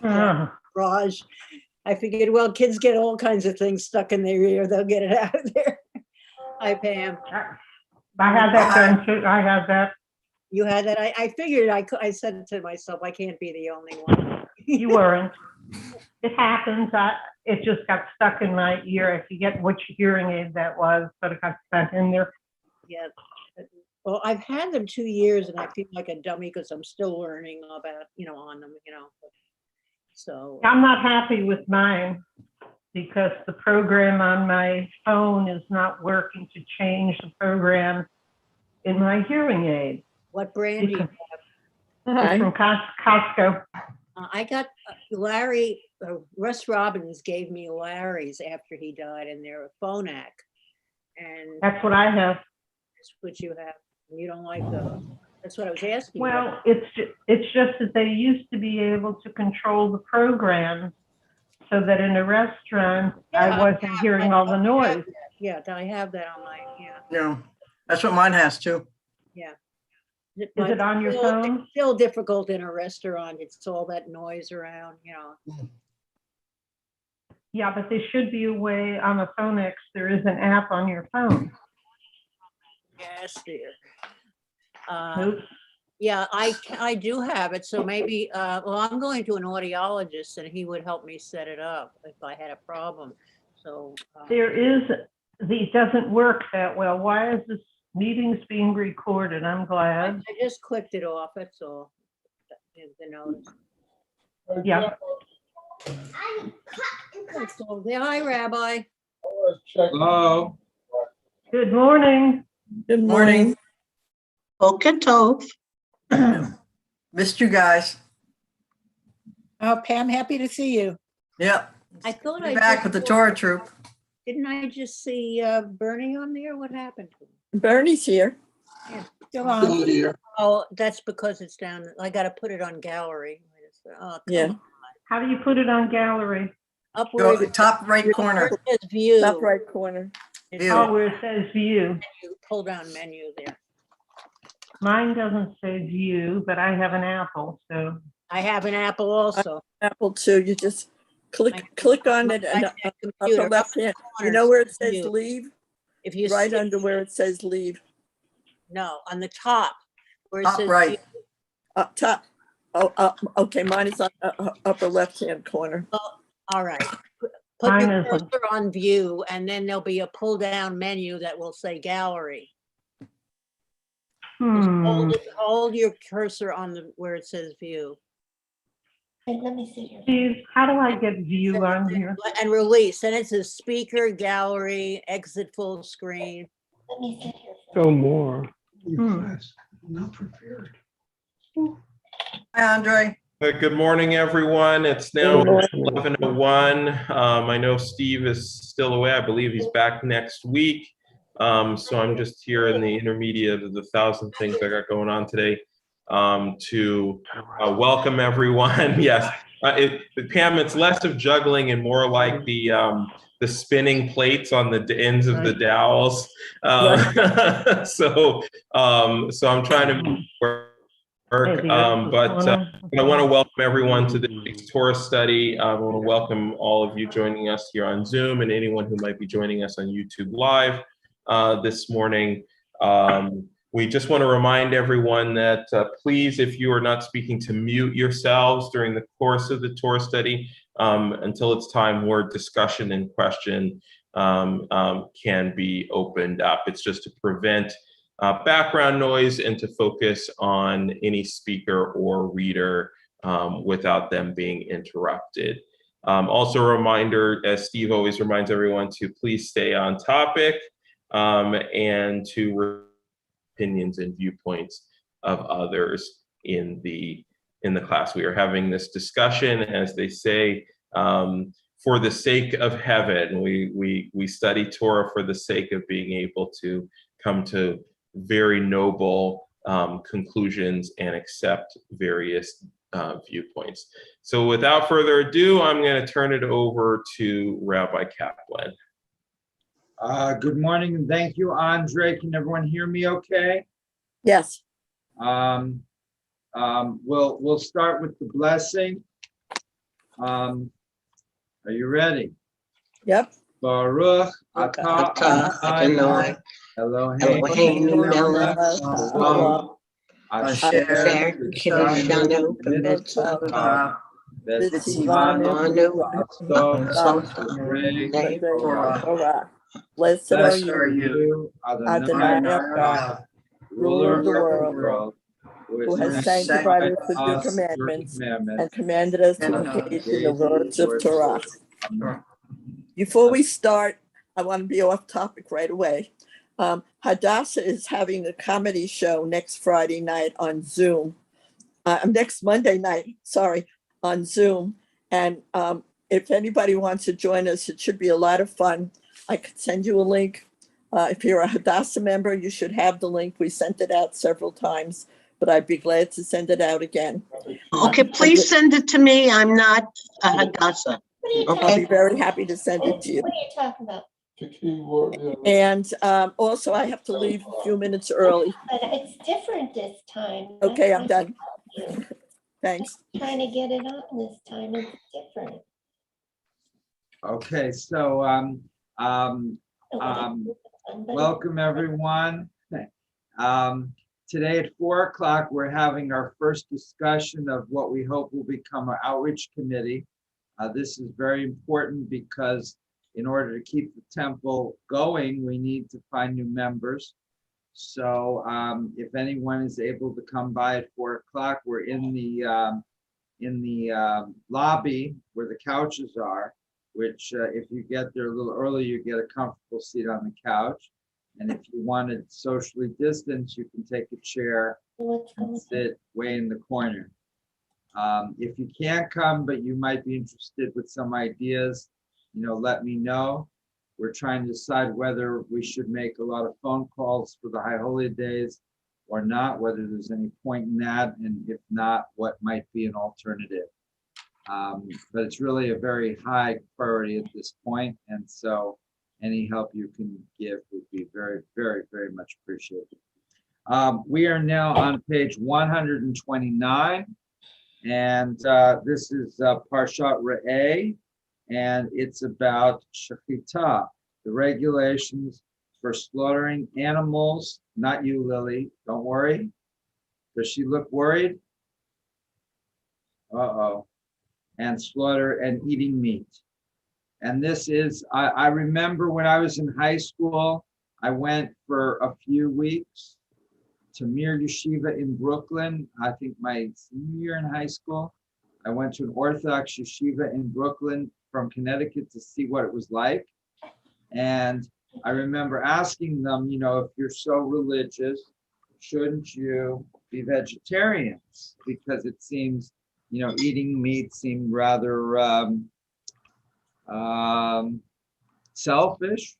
garage. I figured, well, kids get all kinds of things stuck in their ear. They'll get it out of there. Hi, Pam. I had that done too. I had that. You had that? I figured I said to myself, I can't be the only one. You weren't. It happens. It just got stuck in my ear. I forget which hearing aid that was, but it got stuck in there. Yeah. Well, I've had them 2 years and I feel like a dummy because I'm still learning about, on them, So I'm not happy with mine because the program on my phone is not working to change the program in my hearing aid. What brand do you have? It's from Costco. I got Larry, Russ Robbins gave me Larry's after he died, and they're a Phonak. And that's what I have. That's what you have. You don't like those. That's what I was asking. Well, it's just that they used to be able to control the programs so that in a restaurant, I wasn't hearing all the noise. Yeah, I have that on my, Yeah, that's what mine has too. Yeah. Is it on your phone? It's still difficult in a restaurant. It's all that noise around, Yeah, but there should be a way on the Phonex. There is an app on your phone. Yes, dear. Oops. Yeah, I do have it. So maybe, well, I'm going to an audiologist and he would help me set it up if I had a problem. So it doesn't work that well. Why is this meeting's being recorded? I'm glad. I just clicked it off. That's all. The notice. Yeah. Hi, Rabbi. Hello. Good morning. Good morning. Boker Tov. Missed you guys. Oh, Pam, happy to see you. Yeah. I thought Be back with the Torah troop. Didn't I just see Bernie on there? What happened to him? Bernie's here. Yeah. Still on. Here. Oh, that's because it's down. I got to put it on gallery. Oh, Yeah. on. How do you put it on gallery? Up where Go top right corner. it says view. Top right corner. It's View. Oh, where it says view. menu, pull down menu there. Mine doesn't say view, but I have an Apple, so. I have an Apple also. Apple too. You just click on it and up the left hand. You know where it says leave? If you Right see, under where it says leave. no, on the top where it Top says right. view. Up top. Oh, okay. Mine is on upper left hand corner. All right. Put Mine your isn't. cursor on view, and then there'll be a pull down menu that will say gallery. Just hold your cursor on where it says view. Let me see here. Steve, how do I get view on here? And release. And it says speaker, gallery, exit full screen. Let me see here. Go more. Not prepared. Hi, Andre. Good morning, everyone. It's now 11:01. I know Steve is still away. I believe he's back next week. So I'm just here in the intermediate of the 1,000 things I got going on today to welcome everyone. Yes, Pam, it's less of juggling and more like the spinning plates on the ends of the dowels. So I'm trying to work. But I want to welcome everyone to the Torah study. I want to welcome all of you joining us here on Zoom and anyone who might be joining us on YouTube Live this morning. We just want to remind everyone that please, if you are not speaking, to mute yourselves during the course of the Torah study until it's time where discussion and question can be opened up. It's just to prevent background noise and to focus on any speaker or reader without them being interrupted. Also a reminder, as Steve always reminds everyone, to please stay on topic and to opinions and viewpoints of others in the class. We are having this discussion, as they say, for the sake of heaven. We study Torah for the sake of being able to come to very noble conclusions and accept various viewpoints. So without further ado, I'm going to turn it over to Rabbi Kaplan. Good morning and thank you, Andre. Can everyone hear me okay? Yes. We'll start with the blessing. Are you ready? Yep. Baruch Atah atah Adonai Eloheinu Eloheinu melech haolam asher asher kiddushanu b'mitzvotav v'tzivanu v'tzivanu b'asot b'nei Torah. Torah. Blessed are Blessed you, are you, Adonai Adonai our God, ruler of the world, who has sanctified us with your commandments and commanded us to engage in the words of Torah. Before we start, I want to be off topic right away. Hadassah is having a comedy show next Friday night on Zoom. Next Monday night, sorry, on Zoom. And if anybody wants to join us, it should be a lot of fun. I could send you a link. If you're a Hadassah member, you should have the link. We sent it out several times, but I'd be glad to send it out again. Okay, please send it to me. I'm not a Hadassah. I'll be very happy to send it to you. What are you talking about? And also, I have to leave a few minutes early. But it's different this time. Okay, I'm done. You. Thanks. Trying to get it on this time. It's different. Okay, so welcome everyone. Today at 4 o'clock, we're having our first discussion of what we hope will become our outreach committee. This is very important because in order to keep the temple going, we need to find new members. So if anyone is able to come by at 4 o'clock, we're in the lobby where the couches are, which if you get there a little early, you get a comfortable seat on the couch. And if you want to socially distance, you can take a chair and sit way in the corner. If you can't come, but you might be interested with some ideas, let me know. We're trying to decide whether we should make a lot of phone calls for the High Holy Days or not, whether there's any point in that, and if not, what might be an alternative. But it's really a very high priority at this point, and so any help you can give would be very, very, very much appreciated. We are now on page 129, and this is Parshat Re'eh, and it's about Shechita, the regulations for slaughtering animals. Not you, Lily, don't worry. Does she look worried? Uh-oh. And slaughter and eating meat. And this is, I remember when I was in high school, I went for a few weeks to Mir Yeshiva in Brooklyn. I think my senior year in high school. I went to an Orthodox yeshiva in Brooklyn from Connecticut to see what it was like. And I remember asking them, if you're so religious, shouldn't you be vegetarians? Because it seems, eating meat seemed rather selfish,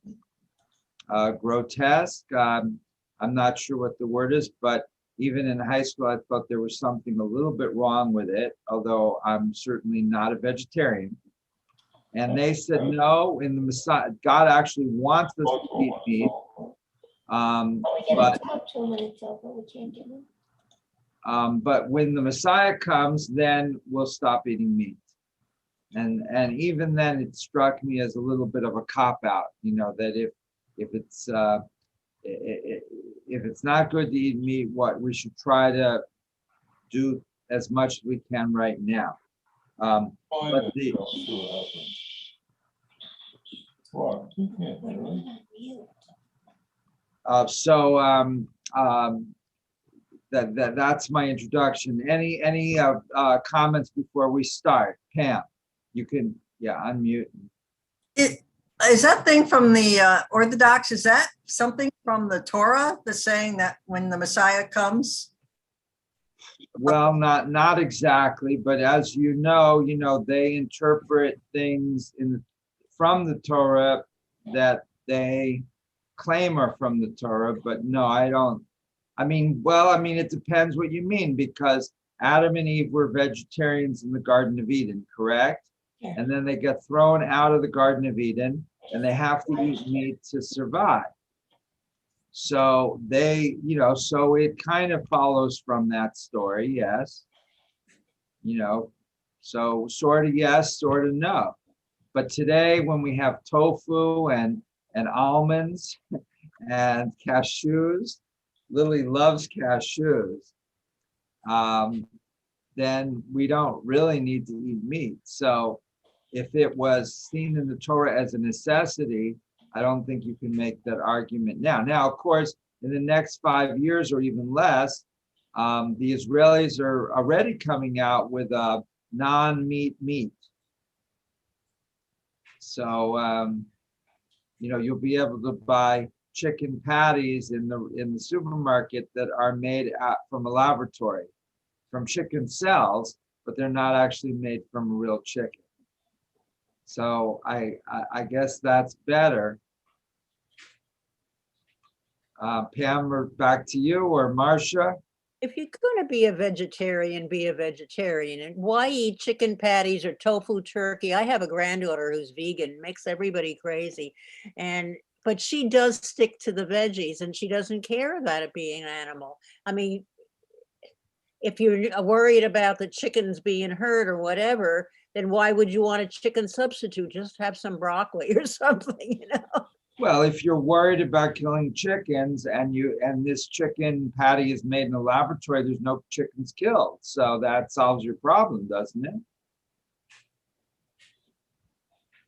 grotesque. I'm not sure what the word is, but even in high school, I thought there was something a little bit wrong with it, although I'm certainly not a vegetarian. And they said, no, in the Messiah, God actually wants us to eat meat. But when the Messiah comes, then we'll stop eating meat. And even then, it struck me as a little bit of a cop-out, that if it's not good to eat meat, we should try to do as much as we can right now. That's my introduction. Any comments before we start? Pam, you can unmute. Is that thing from the Orthodox, is that something from the Torah, the saying that when the Messiah comes? Well, not exactly, but as you know, they interpret things from the Torah that they claim are from the Torah, but no, I don't. It depends what you mean, because Adam and Eve were vegetarians in the Garden of Eden, correct? Yeah. And then they get thrown out of the Garden of Eden, and they have to eat meat to survive. So so it kind of follows from that story, yes. So sort of yes, sort of no. But today, when we have tofu and almonds and cashews, Lily loves cashews, then we don't really need to eat meat. So if it was seen in the Torah as a necessity, I don't think you can make that argument now. Now, of course, in the next 5 years or even less, the Israelis are already coming out with a non-meat meat. So, you'll be able to buy chicken patties in the supermarket that are made from a laboratory, from chicken cells, but they're not actually made from a real chicken. So I guess that's better. Pam, we're back to you, or Marcia. If you're going to be a vegetarian, be a vegetarian. And why eat chicken patties or tofu turkey? I have a granddaughter who's vegan, makes everybody crazy. But she does stick to the veggies and she doesn't care about it being an animal. I mean, if you're worried about the chickens being hurt or whatever, then why would you want a chicken substitute? Just have some broccoli or something, Well, if you're worried about killing chickens and this chicken patty is made in a laboratory, there's no chickens killed. So that solves your problem, doesn't it?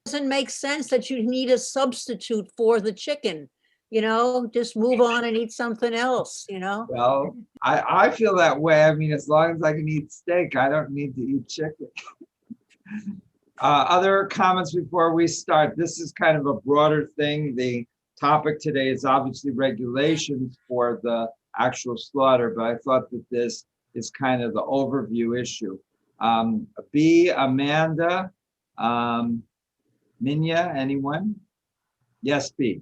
Doesn't make sense that you need a substitute for the chicken, just move on and eat something else, Well, I feel that way. I mean, as long as I can eat steak, I don't need to eat chicken. Other comments before we start? This is kind of a broader thing. The topic today is obviously regulations for the actual slaughter, but I thought that this is kind of the overview issue. B, Amanda, Minya, anyone? Yes, B.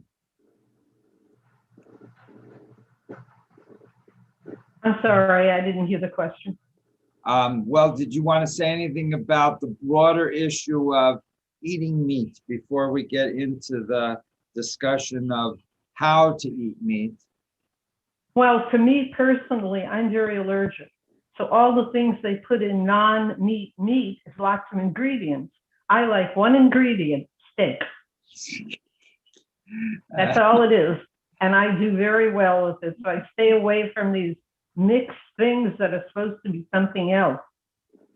I'm sorry, I didn't hear the question. Well, did you want to say anything about the broader issue of eating meat before we get into the discussion of how to eat meat? Well, for me personally, I'm very allergic. So all the things they put in non-meat meat is lots of ingredients. I like one ingredient, steak. That's all it is. And I do very well with it. So I stay away from these mixed things that are supposed to be something else.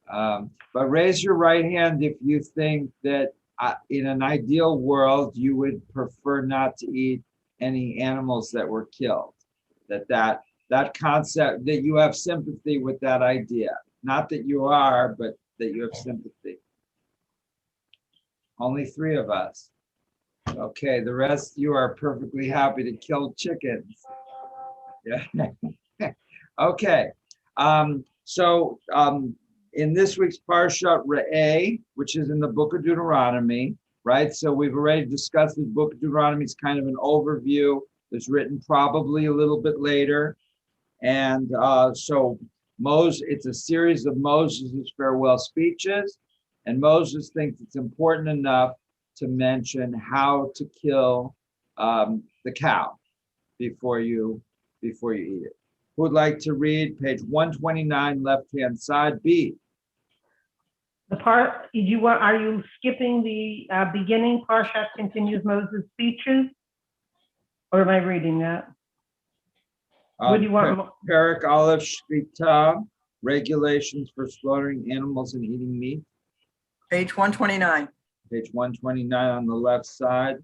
But raise your right hand if you think that in an ideal world, you would prefer not to eat any animals that were killed. That concept, that you have sympathy with that idea. Not that you are, but that you have sympathy. Only 3 of us. Okay, the rest, you are perfectly happy to kill chickens. Yeah. Okay, so in this week's Parshat Re'eh, which is in the book of Deuteronomy, right? So we've already discussed the book of Deuteronomy. It's kind of an overview. It's written probably a little bit later. And so it's a series of Moses' farewell speeches. And Moses thinks it's important enough to mention how to kill the cow before you eat it. Who would like to read page 129, left-hand side, B? Are you skipping the beginning? Parshat continues Moses' speeches? Or am I reading that? What do you want? Perek Aleph Shvita, regulations for slaughtering animals and eating meat. Page 129. Page 129 on the left side.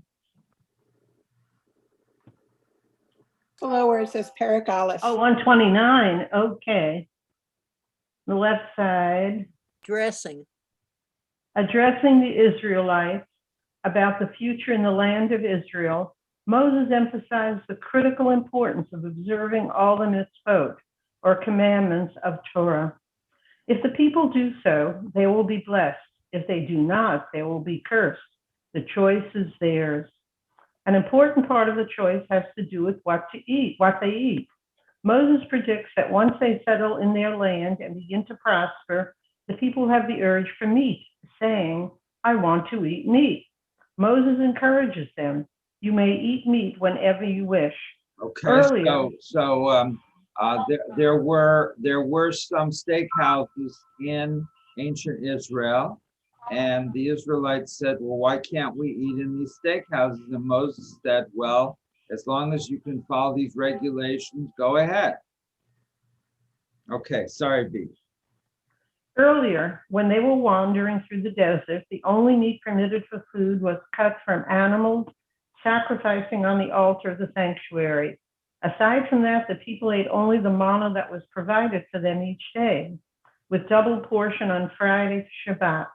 Below where it says Perek Aleph. Oh, 129, okay. The left side. Dressing. Addressing the Israelites about the future in the land of Israel, Moses emphasized the critical importance of observing all the mitzvot, or commandments of Torah. If the people do so, they will be blessed. If they do not, they will be cursed. The choice is theirs. An important part of the choice has to do with what they eat. Moses predicts that once they settle in their land and begin to prosper, the people have the urge for meat, saying, I want to eat meat. Moses encourages them. You may eat meat whenever you wish. Okay, Earlier, there were some steakhouses in ancient Israel. And the Israelites said, well, why can't we eat in these steakhouses? And Moses said, well, as long as you can follow these regulations, go ahead. Okay, sorry, B. Earlier, when they were wandering through the desert, the only meat permitted for food was cut from animals sacrificing on the altar of the sanctuary. Aside from that, the people ate only the manna that was provided for them each day, with double portion on Friday to Shabbat.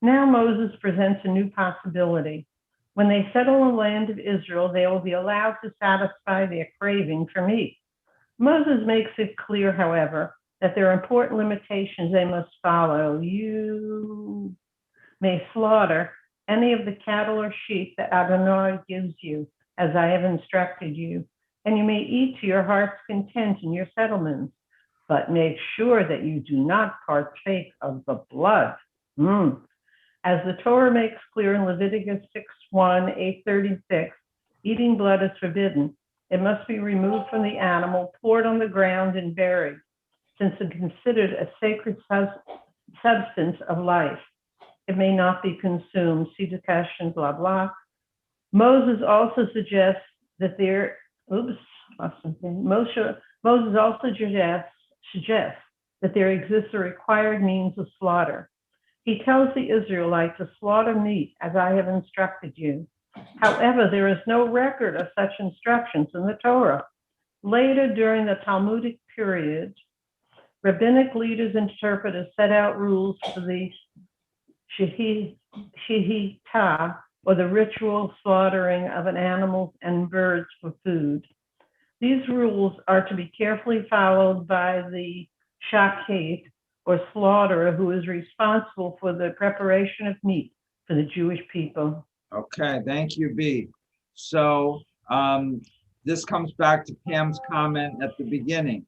Now Moses presents a new possibility. When they settle in the land of Israel, they will be allowed to satisfy their craving for meat. Moses makes it clear, however, that there are important limitations they must follow. You may slaughter any of the cattle or sheep that Adonai gives you, as I have instructed you, and you may eat to your heart's content in your settlements, but make sure that you do not partake of the blood. As the Torah makes clear in Leviticus 6:1, 8:36, eating blood is forbidden. It must be removed from the animal, poured on the ground, and buried, since it's considered a sacred substance of life. It may not be consumed. See the question, blah, blah. Moses also suggests that there, Moses also suggests that there exists a required means of slaughter. He tells the Israelites to slaughter meat as I have instructed you. However, there is no record of such instructions in the Torah. Later, during the Talmudic period, rabbinic leaders and interpreters set out rules for the shehita, or the ritual slaughtering of an animal and birds for food. These rules are to be carefully followed by the shakhet, or slaughterer, who is responsible for the preparation of meat for the Jewish people. Okay, thank you, B. So this comes back to Pam's comment at the beginning,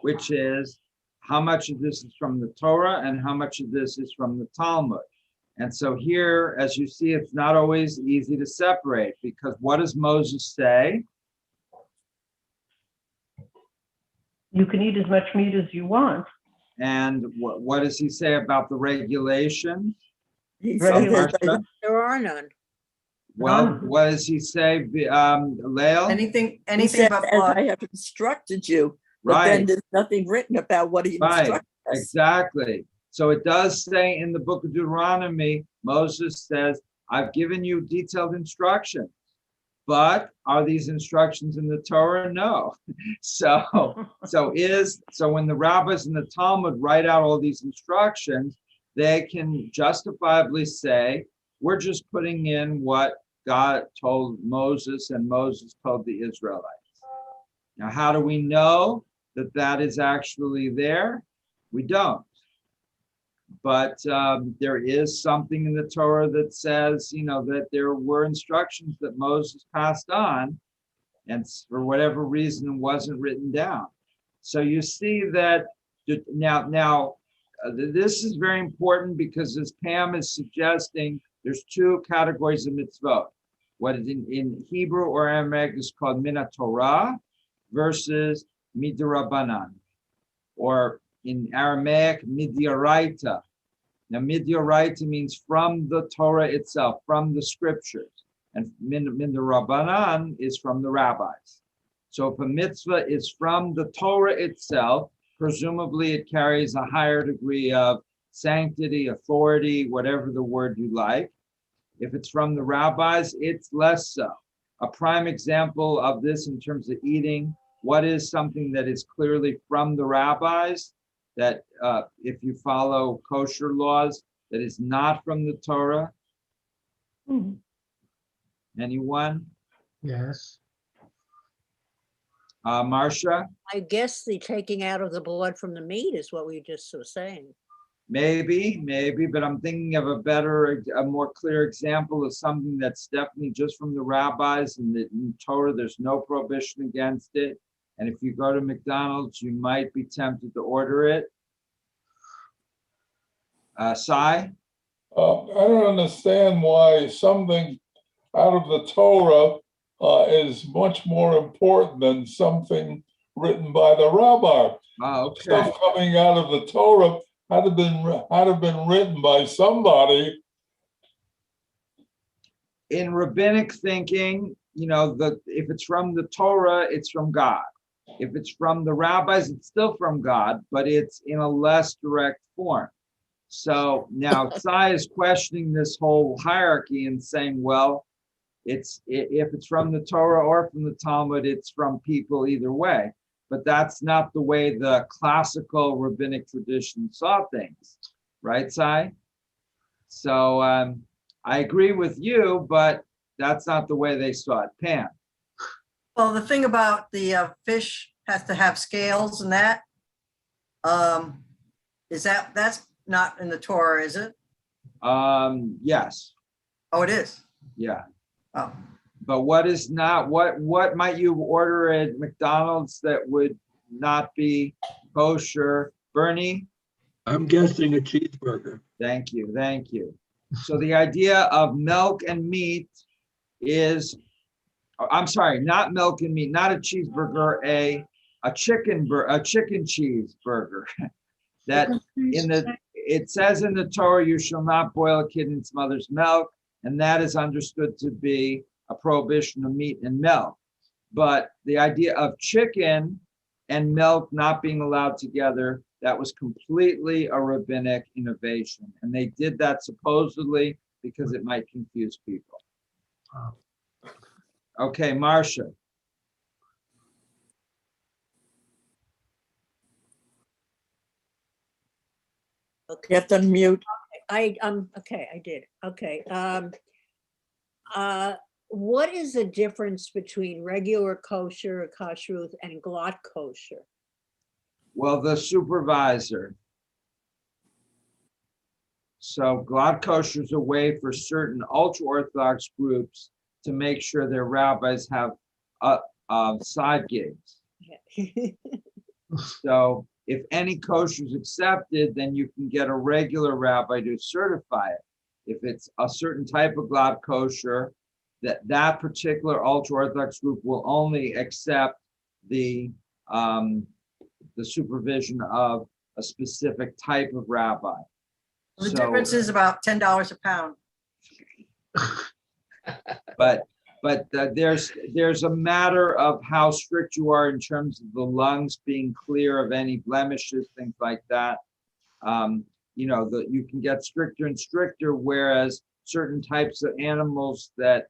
which is how much of this is from the Torah and how much of this is from the Talmud. And so here, as you see, it's not always easy to separate, because what does Moses say? You can eat as much meat as you want. And what does he say about the regulations? He said that There are none. Well, what does he say, Lael? Anything he said, but as blood. I have instructed you, but then Right, there's nothing written about what he right, instructed us. exactly. So it does say in the book of Deuteronomy, Moses says, I've given you detailed instructions, but are these instructions in the Torah? No. So when the rabbis and the Talmud write out all these instructions, they can justifiably say, we're just putting in what God told Moses and Moses told the Israelites. Now, how do we know that that is actually there? We don't. But there is something in the Torah that says, that there were instructions that Moses passed on, and for whatever reason wasn't written down. So you see that now this is very important, because as Pam is suggesting, there's two categories of mitzvot. What is in Hebrew or Aramaic is called min Torah versus midrabanan, or in Aramaic midioraita. Now midioraita means from the Torah itself, from the scriptures, and midrabanan is from the rabbis. So if a mitzvah is from the Torah itself, presumably it carries a higher degree of sanctity, authority, whatever the word you like. If it's from the rabbis, it's less so. A prime example of this in terms of eating, what is something that is clearly from the rabbis, that if you follow kosher laws, that is not from the Torah? Anyone? Yes. Marcia? I guess the taking out of the blood from the meat is what we just were saying. Maybe, but I'm thinking of a more clear example of something that's definitely just from the rabbis, and that in Torah there's no prohibition against it. And if you go to McDonald's, you might be tempted to order it. Sai? I don't understand why something out of the Torah is much more important than something written by the rabbi. Oh, okay. Stuff coming out of the Torah had to been written by somebody. In rabbinic thinking, if it's from the Torah, it's from God. If it's from the rabbis, it's still from God, but it's in a less direct form. So now Sai is questioning this whole hierarchy and saying, well, if it's from the Torah or from the Talmud, it's from people either way. But that's not the way the classical rabbinic tradition saw things, right, Sai? So I agree with you, but that's not the way they saw it. Pam? Well, the thing about the fish has to have scales and that, that's not in the Torah, is it? Yes. Oh, it is? Yeah. Oh. But what is not, what might you order at McDonald's that would not be kosher? Bernie? I'm guessing a cheeseburger. Thank you, thank you. So the idea of milk and meat is, I'm sorry, not milk and meat, not a cheeseburger, a chicken cheeseburger. That it says in the Torah, you shall not boil a kid in its mother's milk, and that is understood to be a prohibition of meat and milk. But the idea of chicken and milk not being allowed together, that was completely a rabbinic innovation. And they did that supposedly because it might confuse people. Okay, Marcia. You have to unmute. Okay, I did. Okay. What is the difference between regular kosher or kashrut and glatt kosher? Well, the supervisor. So glatt kosher is a way for certain ultra-Orthodox groups to make sure their rabbis have side gigs. Yeah. So if any kosher is accepted, then you can get a regular rabbi to certify it. If it's a certain type of glatt kosher, that particular ultra-Orthodox group will only accept the supervision of a specific type of rabbi. The difference is about $10 a pound. But there's a matter of how strict you are in terms of the lungs being clear of any blemishes, things like that. You can get stricter and stricter, whereas certain types of animals that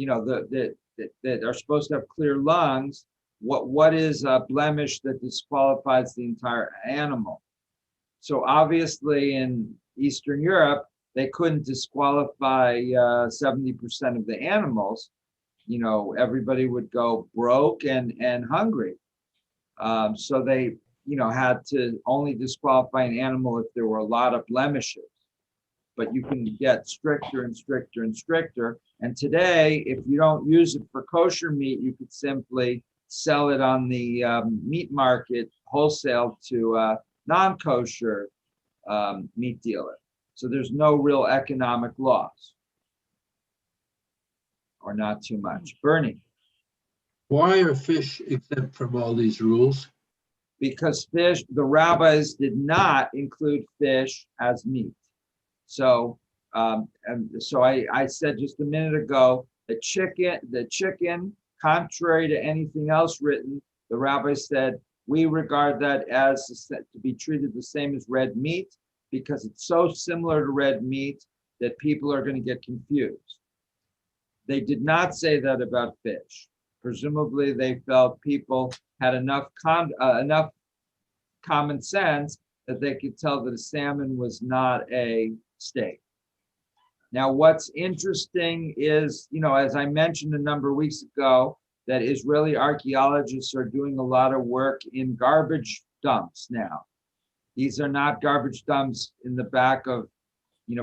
are supposed to have clear lungs, what is a blemish that disqualifies the entire animal? So obviously in Eastern Europe, they couldn't disqualify 70% of the animals. Everybody would go broke and hungry. So they, had to only disqualify an animal if there were a lot of blemishes. But you can get stricter and stricter and stricter. And today, if you don't use it for kosher meat, you could simply sell it on the meat market wholesale to a non-kosher meat dealer. So there's no real economic loss, or not too much. Bernie? Why are fish exempt from all these rules? Because fish, the rabbis did not include fish as meat. So, I said just a minute ago, the chicken, contrary to anything else written, the rabbi said, we regard that as to be treated the same as red meat, because it's so similar to red meat that people are going to get confused. They did not say that about fish. Presumably, they felt people had enough common sense that they could tell that a salmon was not a steak. Now, what's interesting is, as I mentioned a number of weeks ago, that Israeli archaeologists are doing a lot of work in garbage dumps now. These are not garbage dumps in the back of,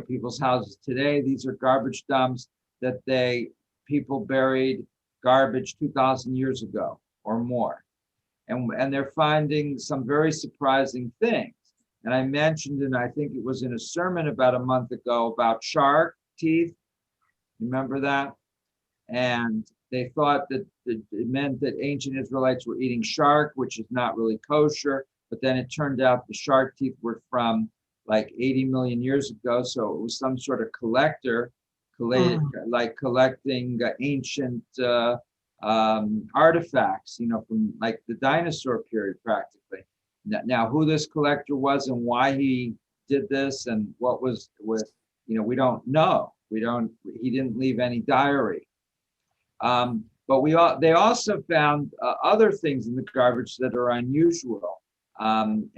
people's houses today. These are garbage dumps that people buried garbage 2,000 years ago or more. And they're finding some very surprising things. And I mentioned, and I think it was in a sermon about a month ago, about shark teeth. Remember that? And they thought that it meant that ancient Israelites were eating shark, which is not really kosher. But then it turned out the shark teeth were from like 80 million years ago. So it was some sort of collector, like collecting ancient artifacts, from like the dinosaur period practically. Now, who this collector was and why he did this and what was with, we don't know. He didn't leave any diary. But they also found other things in the garbage that are unusual. And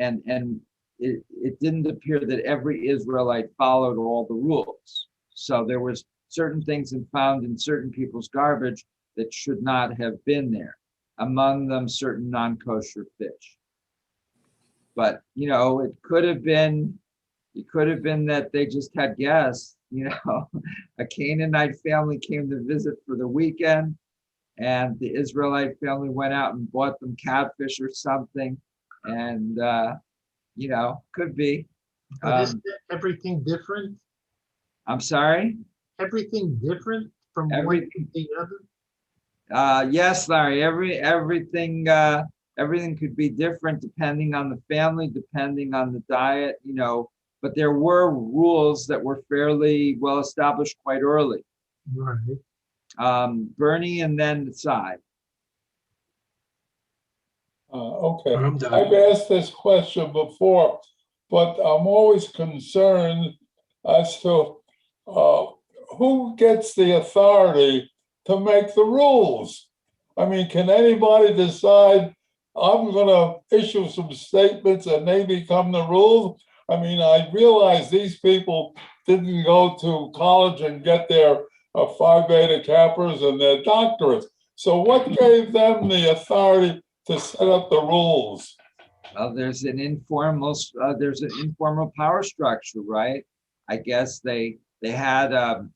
it didn't appear that every Israelite followed all the rules. So there was certain things found in certain people's garbage that should not have been there. Among them, certain non-kosher fish. But, it could have been that they just had guests, a Canaanite family came to visit for the weekend and the Israelite family went out and bought them catfish or something. And, could be. But isn't everything different? I'm sorry? Everything different from one to the other? Yes, Larry, everything could be different depending on the family, depending on the diet, but there were rules that were fairly well established quite early. Right. Bernie and then Side. Okay, I'm done. I've asked this question before, but I'm always concerned as to who gets the authority to make the rules. I mean, can anybody decide, I'm going to issue some statements and they become the rules? I mean, I realize these people didn't go to college and get their Phi Beta Kappas and their doctorates. So what gave them the authority to set up the rules? Well, there's an informal power structure, right? I guess they had an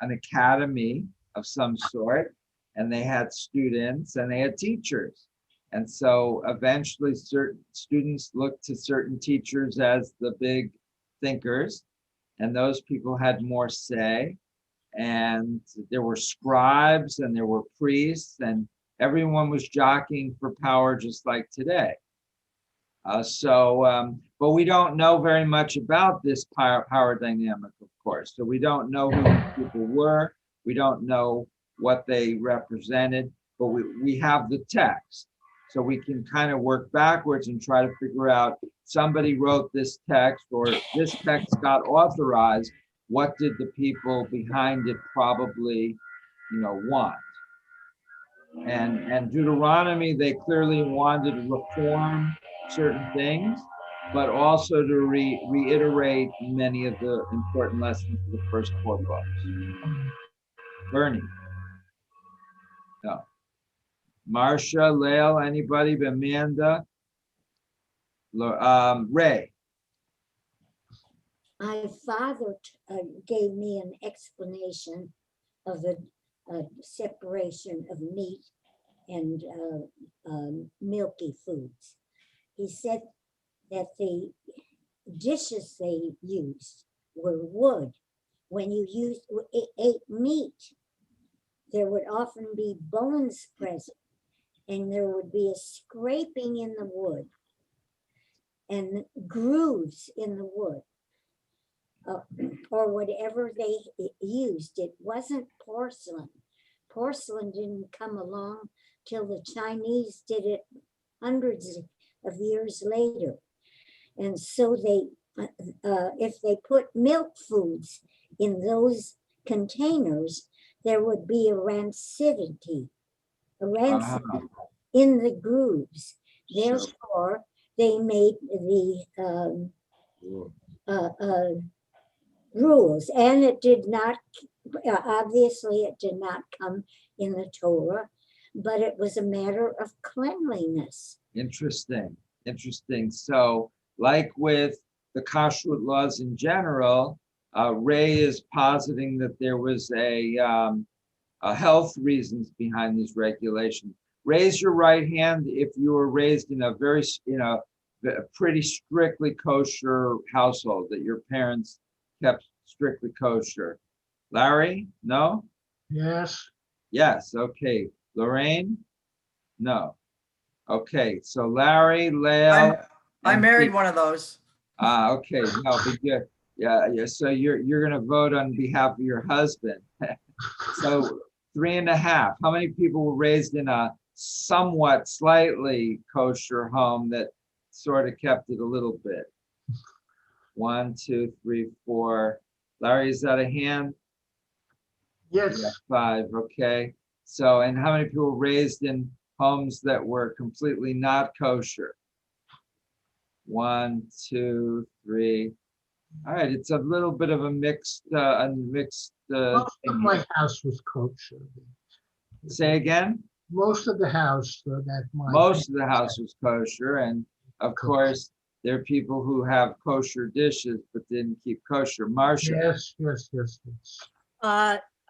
academy of some sort, and they had students and they had teachers. And so eventually certain students looked to certain teachers as the big thinkers, and those people had more say. And there were scribes and there were priests, and everyone was jockeying for power just like today. But we don't know very much about this power dynamic, of course. So we don't know who these people were. We don't know what they represented, but we have the text. So we can kind of work backwards and try to figure out, somebody wrote this text or this text got authorized. What did the people behind it probably, want? And Deuteronomy, they clearly wanted to reform certain things, but also to reiterate many of the important lessons of the first 4 books. Bernie? No. Marcia, Lael, anybody? Amanda? Ray? My father gave me an explanation of the separation of meat and milky foods. He said that the dishes they used were wood. When you ate meat, there would often be bones present, and there would be a scraping in the wood and grooves in the wood. Or whatever they used. It wasn't porcelain. Porcelain didn't come along till the Chinese did it hundreds of years later. And so if they put milk foods in those containers, there would be a rancidity in the grooves. Therefore, they made the rules, and it did not, obviously it did not come in the Torah, but it was a matter of cleanliness. Interesting. So like with the kashrut laws in general, Ray is positing that there was a health reasons behind these regulations. Raise your right hand if you were raised in a pretty strictly kosher household, that your parents kept strictly kosher. Larry, no? Yes. Yes, okay. Lorraine? No. Okay, so Larry, Lael. I married one of those. Okay, no, but yeah. So you're gonna vote on behalf of your husband. So 3.5. How many people were raised in a somewhat slightly kosher home that sort of kept it a little bit? 1, 2, 3, 4. Larry, is that a hand? Yes. Yeah, 5. Okay. So, and how many people were raised in homes that were completely not kosher? 1, 2, 3. All right, it's a little bit of a mixed. Most of my house was kosher. Say again? Most of the house that my. Most of the house was kosher, and of course, there are people who have kosher dishes but didn't keep kosher. Marcia? Yes.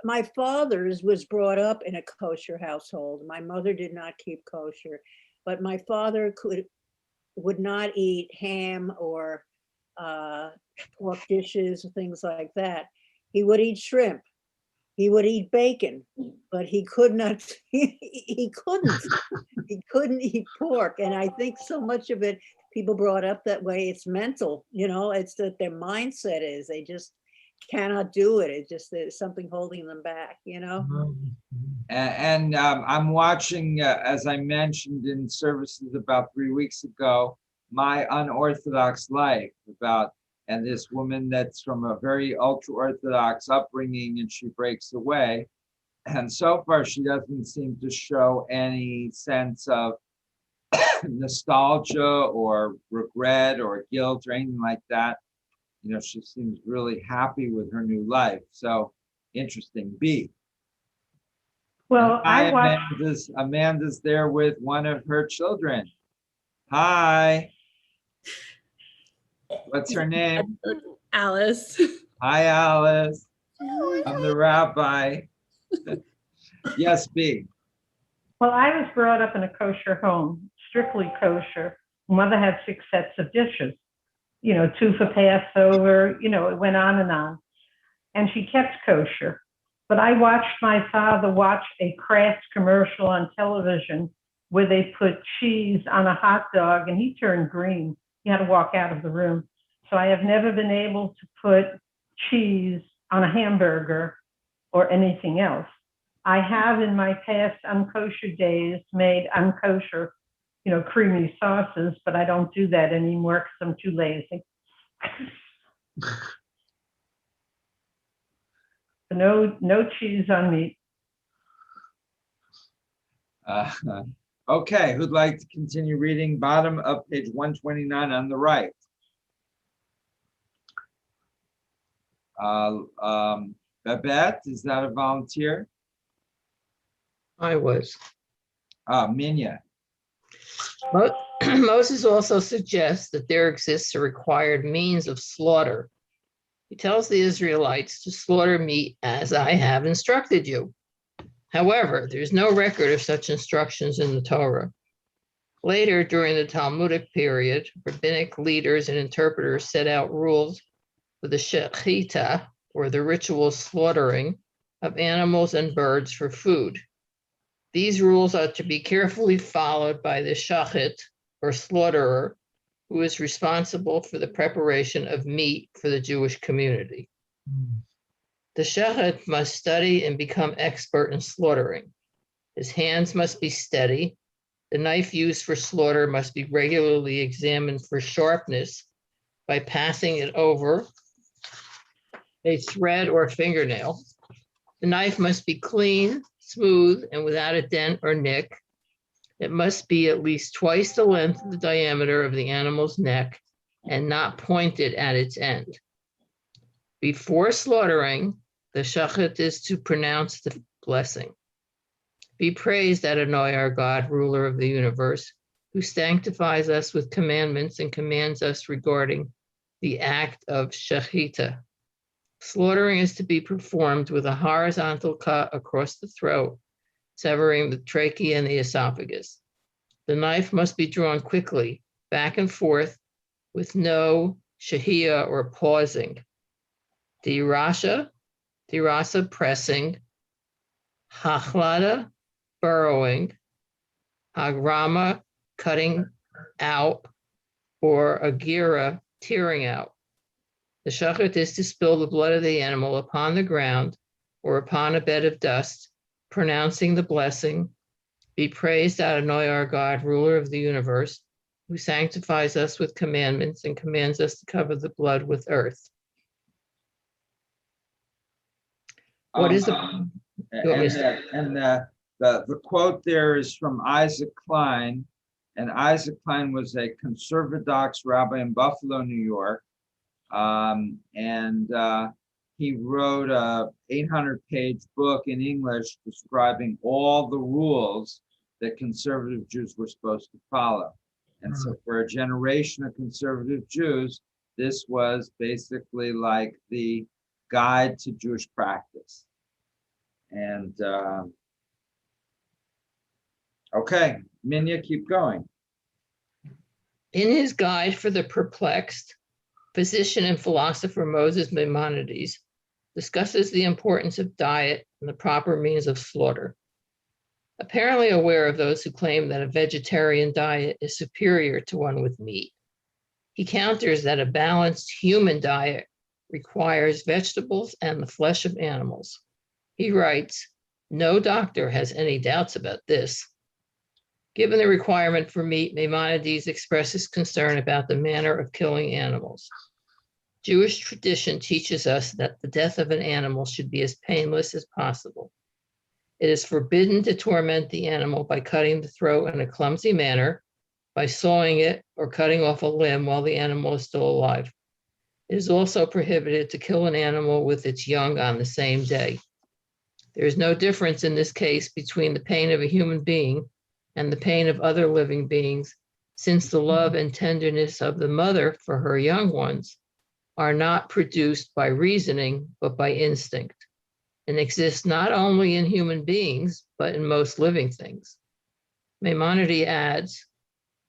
My father's was brought up in a kosher household. My mother did not keep kosher, but my father would not eat ham or pork dishes, things like that. He would eat shrimp. He would eat bacon, but he could not, he couldn't eat pork. And I think so much of it, people brought up that way, it's mental, it's that their mindset is, they just cannot do it. It's just, there's something holding them back, And I'm watching, as I mentioned in services about 3 weeks ago, My Unorthodox Life and this woman that's from a very ultra-Orthodox upbringing, and she breaks away. And so far, she doesn't seem to show any sense of nostalgia or regret or guilt or anything like that. She seems really happy with her new life. So interesting. B. Well, hi, Amanda's there with one of her children. Hi. What's her name? Alice. Hi, Alice. I'm the rabbi. Yes, B. Well, I was brought up in a kosher home, strictly kosher. Mother had 6 sets of dishes, 2 for Passover, it went on and on. And she kept kosher. But I watched my father watch a Kraft commercial on television where they put cheese on a hot dog and he turned green. He had to walk out of the room. So I have never been able to put cheese on a hamburger or anything else. I have in my past unkosher days made unkosher, creamy sauces, but I don't do that anymore because I'm too lazy. No cheese on meat. Okay, who'd like to continue reading? Bottom of page 129 on the right. Babette, is that a volunteer? I was. Minya. Moses also suggests that there exists a required means of slaughter. He tells the Israelites to slaughter meat as I have instructed you. However, there's no record of such instructions in the Torah. Later, during the Talmudic period, rabbinic leaders and interpreters set out rules for the shechita, or the ritual slaughtering of animals and birds for food. These rules are to be carefully followed by the shachit, or slaughterer, who is responsible for the preparation of meat for the Jewish community. The shachit must study and become expert in slaughtering. His hands must be steady. The knife used for slaughter must be regularly examined for sharpness by passing it over a thread or fingernail. The knife must be clean, smooth, and without a dent or nick. It must be at least twice the length of the diameter of the animal's neck and not pointed at its end. Before slaughtering, the shachit is to pronounce the blessing. Be praised, Adonai, our God, ruler of the universe, who sanctifies us with commandments and commands us regarding the act of shechita. Slaughtering is to be performed with a horizontal cut across the throat, severing the trachea and the esophagus. The knife must be drawn quickly, back and forth, with no shahia or pausing. Dirasa pressing, hachlada burrowing, hagrama cutting out, or agira tearing out. The shachat is to spill the blood of the animal upon the ground or upon a bed of dust, pronouncing the blessing, "Be praised Adonai our God, ruler of the universe, who sanctifies us with commandments and commands us to cover the blood with earth." What is the? The quote there is from Isaac Klein, and Isaac Klein was a conservadox rabbi in Buffalo, New York, and he wrote a 800-page book in English describing all the rules that conservative Jews were supposed to follow. And so for a generation of conservative Jews, this was basically like the guide to Jewish practice. And okay, Minya, keep going. In his guide for the perplexed, physician and philosopher Moses Maimonides discusses the importance of diet and the proper means of slaughter. Apparently aware of those who claim that a vegetarian diet is superior to one with meat, he counters that a balanced human diet requires vegetables and the flesh of animals. He writes, "No doctor has any doubts about this." Given the requirement for meat, Maimonides expresses concern about the manner of killing animals. Jewish tradition teaches us that the death of an animal should be as painless as possible. It is forbidden to torment the animal by cutting the throat in a clumsy manner, by sawing it, or cutting off a limb while the animal is still alive. It is also prohibited to kill an animal with its young on the same day. There is no difference in this case between the pain of a human being and the pain of other living beings, since the love and tenderness of the mother for her young ones are not produced by reasoning, but by instinct, and exist not only in human beings, but in most living things. Maimonides adds,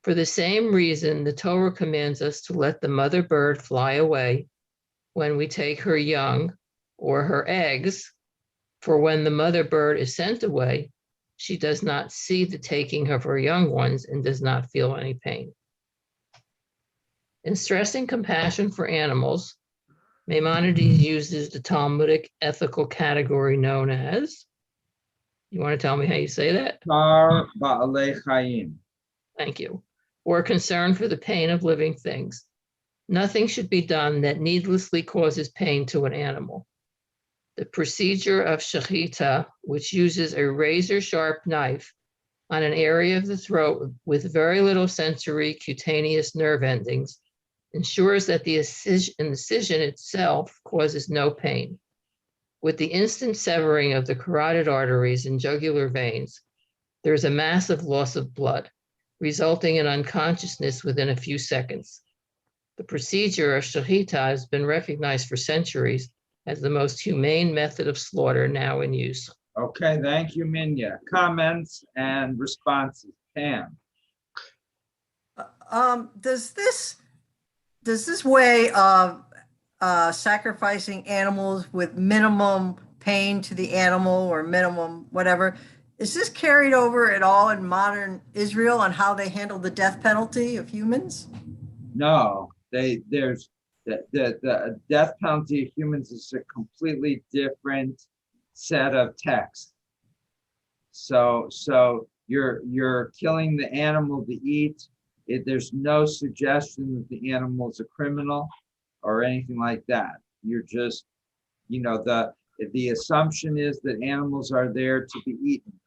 "For the same reason, the Torah commands us to let the mother bird fly away when we take her young or her eggs, for when the mother bird is sent away, she does not see the taking of her young ones and does not feel any pain." In stressing compassion for animals, Maimonides uses the Talmudic ethical category known as, you want to tell me how you say that? Tar ba'alei chayim. Thank you. Or concern for the pain of living things. Nothing should be done that needlessly causes pain to an animal. The procedure of shechita, which uses a razor-sharp knife on an area of the throat with very little sensory cutaneous nerve endings, ensures that the incision itself causes no pain. With the instant severing of the carotid arteries and jugular veins, there is a massive loss of blood, resulting in unconsciousness within a few seconds. The procedure of shechita has been recognized for centuries as the most humane method of slaughter now in use. Okay, thank you, Minya. Comments and responses. Pam. Does this way of sacrificing animals with minimum pain to the animal or minimum whatever, is this carried over at all in modern Israel on how they handle the death penalty of humans? No, there's the death penalty of humans is a completely different set of texts. So you're killing the animal to eat. There's no suggestion that the animal is a criminal or anything like that. You're just, the assumption is that animals are there to be eaten.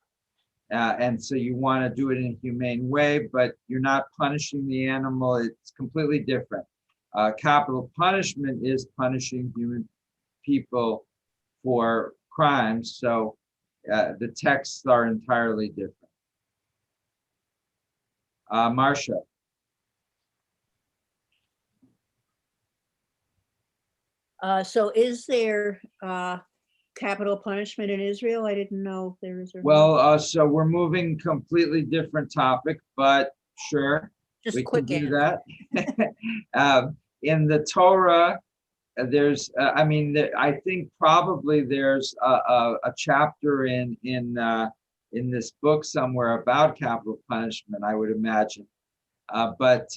And so you want to do it in a humane way, but you're not punishing the animal. It's completely different. Capital punishment is punishing human people for crimes. So the texts are entirely different. Marcia. So is there capital punishment in Israel? I didn't know if there is. Well, so we're moving completely different topic, but sure, just we quick can do that. In the Torah, there's, I think probably there's a chapter in this book somewhere about capital punishment, I would imagine. But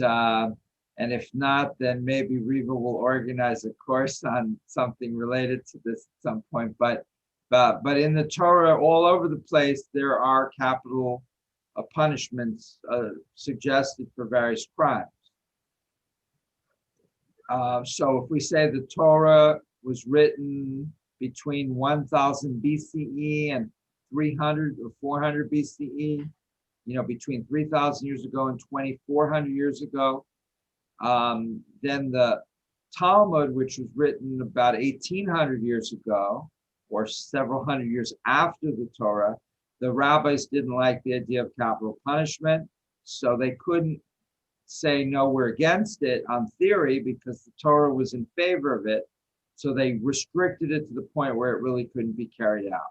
And if not, then maybe Reva will organize a course on something related to this at some point. But in the Torah, all over the place, there are capital punishments suggested for various crimes. So if we say the Torah was written between 1000 BCE and 300 or 400 BCE, between 3,000 years ago and 2,400 years ago, then the Talmud, which was written about 1,800 years ago, or several hundred years after the Torah, the rabbis didn't like the idea of capital punishment, so they couldn't say no, we're against it on theory because the Torah was in favor of it. So they restricted it to the point where it really couldn't be carried out.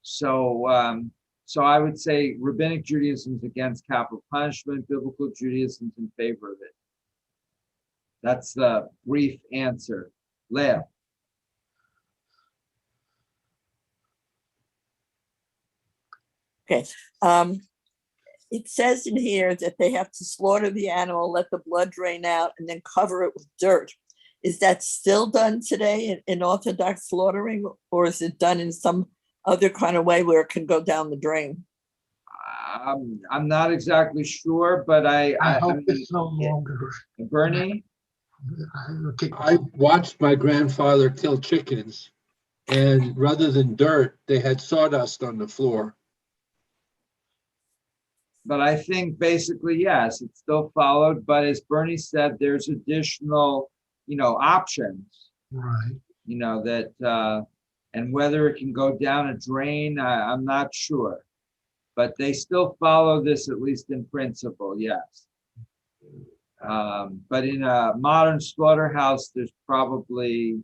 So I would say rabbinic Judaism is against capital punishment, biblical Judaism is in favor of it. That's the brief answer. Leah. Okay. It says in here that they have to slaughter the animal, let the blood drain out, and then cover it with dirt. Is that still done today in Orthodox slaughtering, or is it done in some other kind of way where it can go down the drain? I'm not exactly sure, but I hope it's no longer. Bernie? I watched my grandfather kill chickens, and rather than dirt, they had sawdust on the floor. But I think basically, yes, it's still followed. But as Bernie said, there's additional, options. Right. And whether it can go down a drain, I'm not sure. But they still follow this, at least in principle, yes. But in a modern slaughterhouse, there's probably,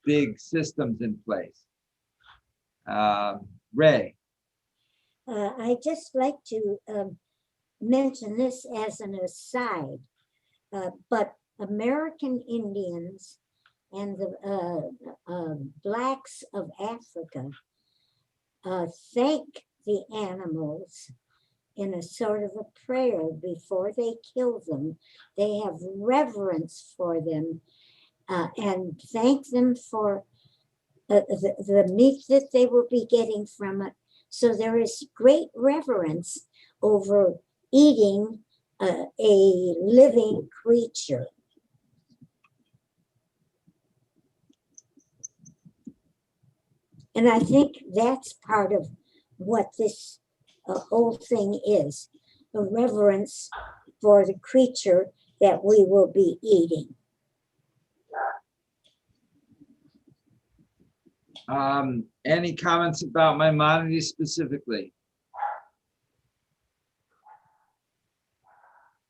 big systems in place. Ray. I'd just like to mention this as an aside, but American Indians and the Blacks of Africa thank the animals in a sort of a prayer before they kill them. They have reverence for them and thank them for the meat that they will be getting from it. So there is great reverence over eating a living creature. And I think that's part of what this whole thing is, a reverence for the creature that we will be eating. Any comments about Maimonides specifically?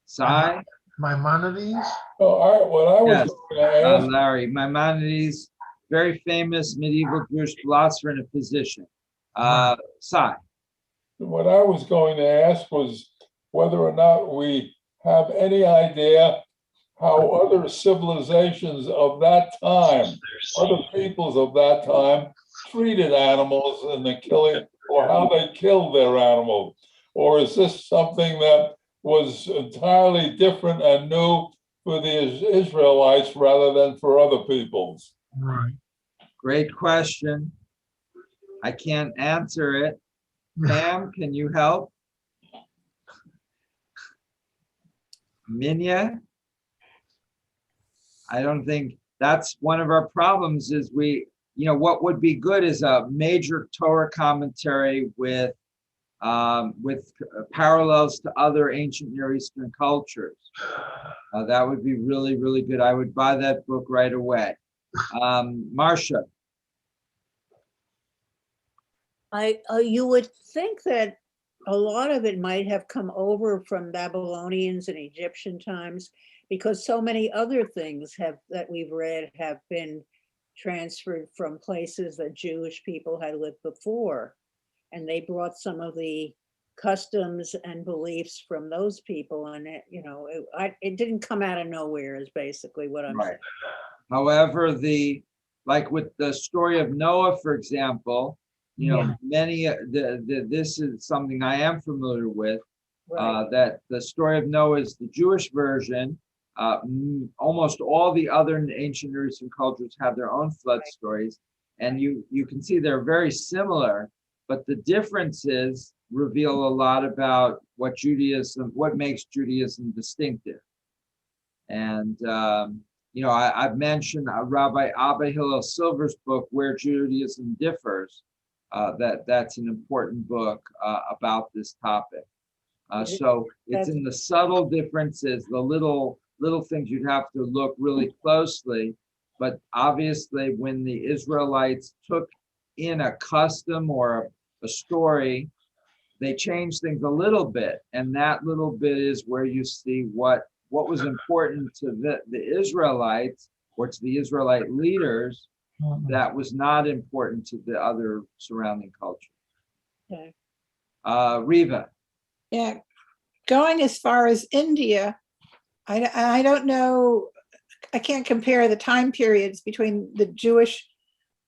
Sai? Maimonides? What I was going to ask, Larry, Maimonides, very famous medieval Jewish philosopher and a physician. Sai? What I was going to ask was whether or not we have any idea how other civilizations of that time, other peoples of that time, treated animals in the killing, or how they killed their animals. Or is this something that was entirely different and new for the Israelites rather than for other peoples? Right. Great question. I can't answer it. Pam, can you help? Minya? I don't think that's one of our problems is what would be good is a major Torah commentary with parallels to other ancient Near Eastern cultures. That would be really, really good. I would buy that book right away. Marcia. You would think that a lot of it might have come over from Babylonians and Egyptian times, because so many other things that we've read have been transferred from places that Jewish people had lived before. And they brought some of the customs and beliefs from those people. And it didn't come out of nowhere is basically what I'm saying. However, like with the story of Noah, for example, many, this is something I am familiar with. That the story of Noah is the Jewish version. Almost all the other ancient Near Eastern cultures have their own flood stories, and you can see they're very similar, but the differences reveal a lot about what makes Judaism distinctive. And I've mentioned Rabbi Abba Hillel Silver's book, Where Judaism Differs. That's an important book about this topic. So it's in the subtle differences, the little things you'd have to look really closely. But obviously, when the Israelites took in a custom or a story, they changed things a little bit, and that little bit is where you see what was important to the Israelites or to the Israelite leaders that was not important to the other surrounding culture. Okay. Riva. Yeah, going as far as India, I don't know, I can't compare the time periods between the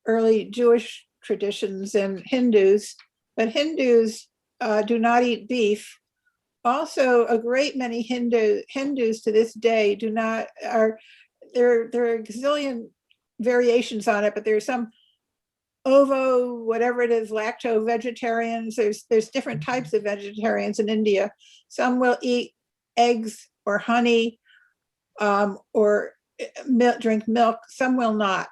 early Jewish traditions and Hindus, but Hindus do not eat beef. Also, a great many Hindus to this day there are a gazillion variations on it, but there's some whatever it is, lacto vegetarians. There's different types of vegetarians in India. Some will eat eggs or honey, or drink milk. Some will not.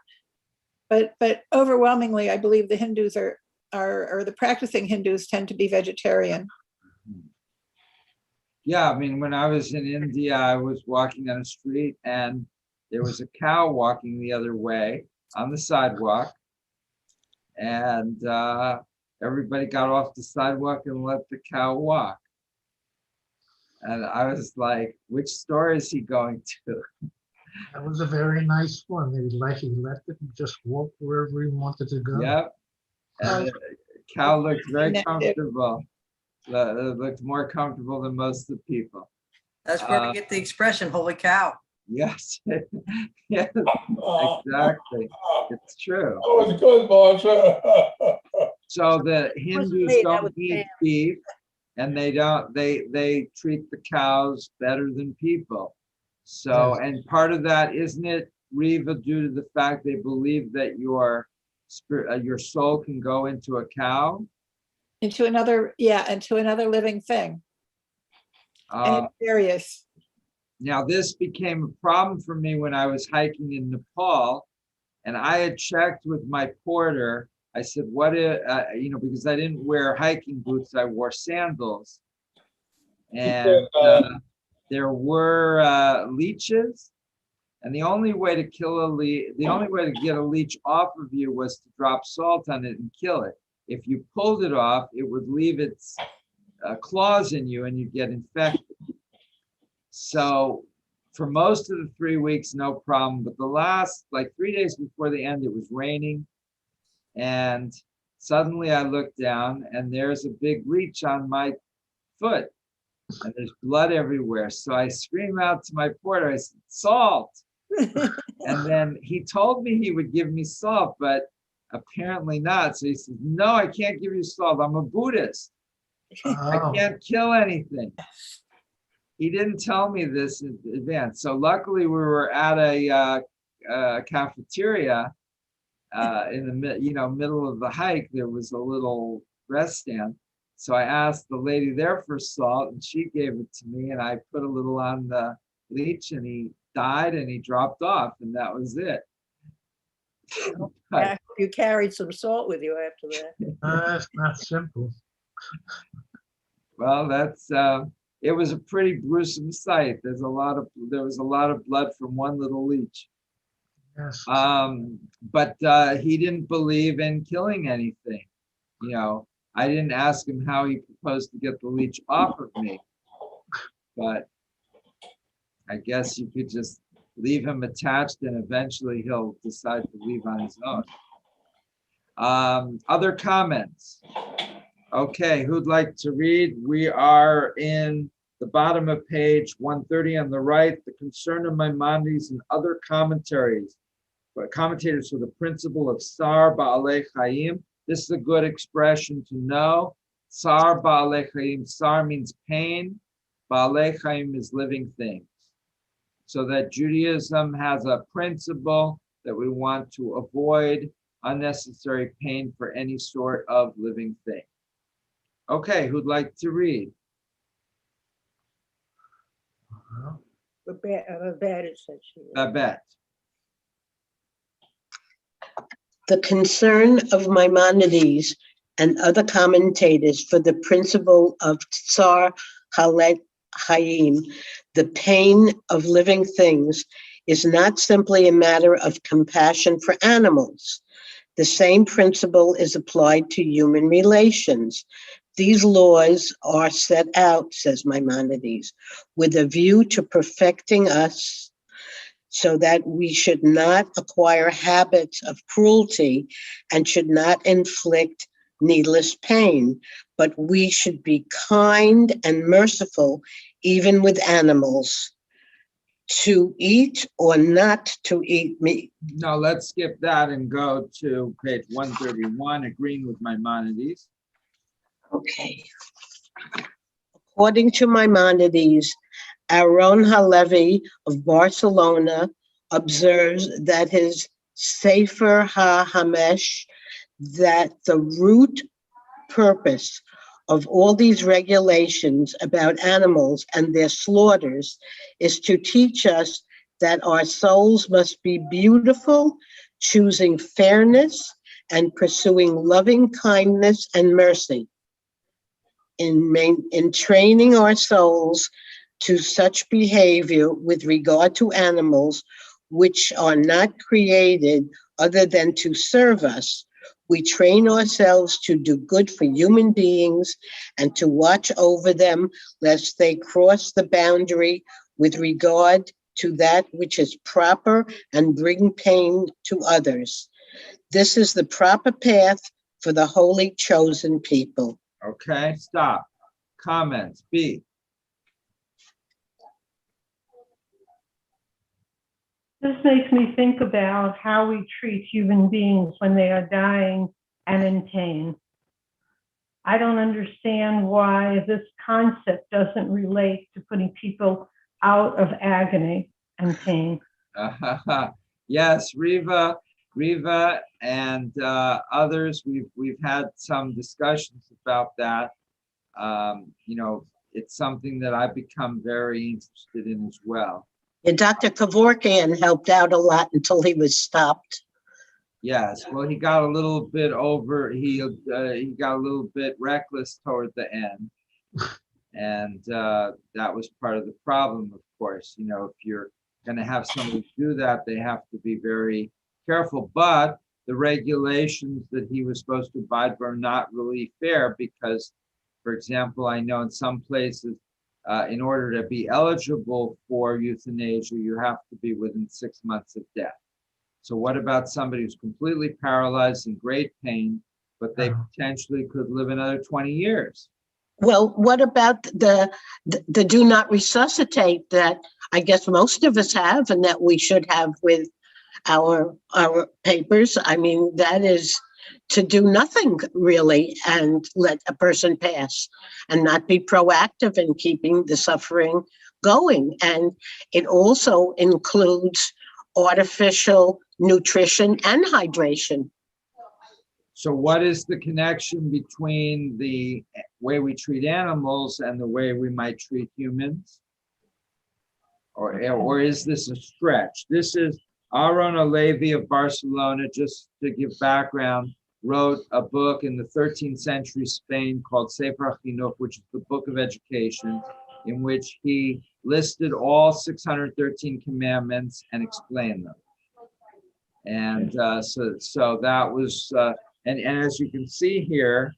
But overwhelmingly, I believe the Hindus or the practicing Hindus tend to be vegetarian. Yeah, I mean, when I was in India, I was walking on a street and there was a cow walking the other way on the sidewalk. And everybody got off the sidewalk and let the cow walk. And I was like, which store is he going to? That was a very nice one. He left it and just walk wherever he wanted to go. Yep. And the cow looked very comfortable. It looked more comfortable than most of the people. That's where we get the expression, holy cow. Yes. Yes, exactly. It's true. That was good, Marsha. So the Hindus don't eat beef, and they treat the cows better than people. So, and part of that, isn't it, Riva, due to the fact they believe that your soul can go into a cow? Into another living thing. And various. Now, this became a problem for me when I was hiking in Nepal, and I had checked with my porter. I said, because I didn't wear hiking boots, I wore sandals. And there were leeches, and the only way to get a leech off of you was to drop salt on it and kill it. If you pulled it off, it would leave its claws in you and you'd get infected. So for most of the 3 weeks, no problem. But the last, 3 days before the end, it was raining. And suddenly I looked down and there's a big leech on my foot. And there's blood everywhere. So I screamed out to my porter, I said, salt. And then he told me he would give me salt, but apparently not. So he said, no, I can't give you salt. I'm a Buddhist. I can't kill anything. He didn't tell me this in advance. So luckily we were at a cafeteria in the middle of the hike. There was a little rest stand. So I asked the lady there for salt and she gave it to me and I put a little on the leech and he died and he dropped off and that was it. You carried some salt with you after that. That's not simple. Well, it was a pretty gruesome sight. There was a lot of blood from one little leech. Yes. But he didn't believe in killing anything. I didn't ask him how he proposed to get the leech off of me, but I guess you could just leave him attached and eventually he'll decide to leave on his own. Other comments? Okay, who'd like to read? We are in the bottom of page 130 on the right, the concern of Maimonides and other commentators for the principle of Sar Ba'alei Chaim. This is a good expression to know. Tsar Ba'alei Chaim. Tsar means pain. Ba'alei Chaim is living things. So that Judaism has a principle that we want to avoid unnecessary pain for any sort of living thing. Okay, who'd like to read? Babette said she would. Babette. The concern of Maimonides and other commentators for the principle of Tsar Halet Chaim, the pain of living things, is not simply a matter of compassion for animals. The same principle is applied to human relations. These laws are set out, says Maimonides, with a view to perfecting us so that we should not acquire habits of cruelty and should not inflict needless pain, but we should be kind and merciful even with animals. To eat or not to eat meat. No, let's skip that and go to page 131, agreeing with Maimonides. Okay. According to Maimonides, Aaron Halevi of Barcelona observes that his Sefer HaHamesh, that the root purpose of all these regulations about animals and their slaughters is to teach us that our souls must be beautiful, choosing fairness and pursuing loving kindness and mercy. In training our souls to such behavior with regard to animals, which are not created other than to serve us, we train ourselves to do good for human beings and to watch over them lest they cross the boundary with regard to that which is proper and bring pain to others. This is the proper path for the holy chosen people. Okay, stop. Comments, B. This makes me think about how we treat human beings when they are dying and in pain. I don't understand why this concept doesn't relate to putting people out of agony and pain. Yes, Riva and others, we've had some discussions about that. It's something that I've become very interested in as well. Yeah, Dr. Kevorkian helped out a lot until he was stopped. Yes, well, he got a little bit he got a little bit reckless toward the end. And that was part of the problem, of course. If you're going to have somebody do that, they have to be very careful. But the regulations that he was supposed to abide by are not really fair because, for example, I know in some places, in order to be eligible for euthanasia, you have to be within 6 months of death. So what about somebody who's completely paralyzed in great pain, but they potentially could live another 20 years? Well, what about the do not resuscitate that I guess most of us have and that we should have with our papers? I mean, that is to do nothing really and let a person pass and not be proactive in keeping the suffering going. And it also includes artificial nutrition and hydration. So what is the connection between the way we treat animals and the way we might treat humans? Or is this a stretch? This is Aaron Halevi of Barcelona, just to give background, wrote a book in the 13th century Spain called Sefer HaChinuch, which is the Book of Education, in which he listed all 613 commandments and explained them. And so that was, and as you can see here,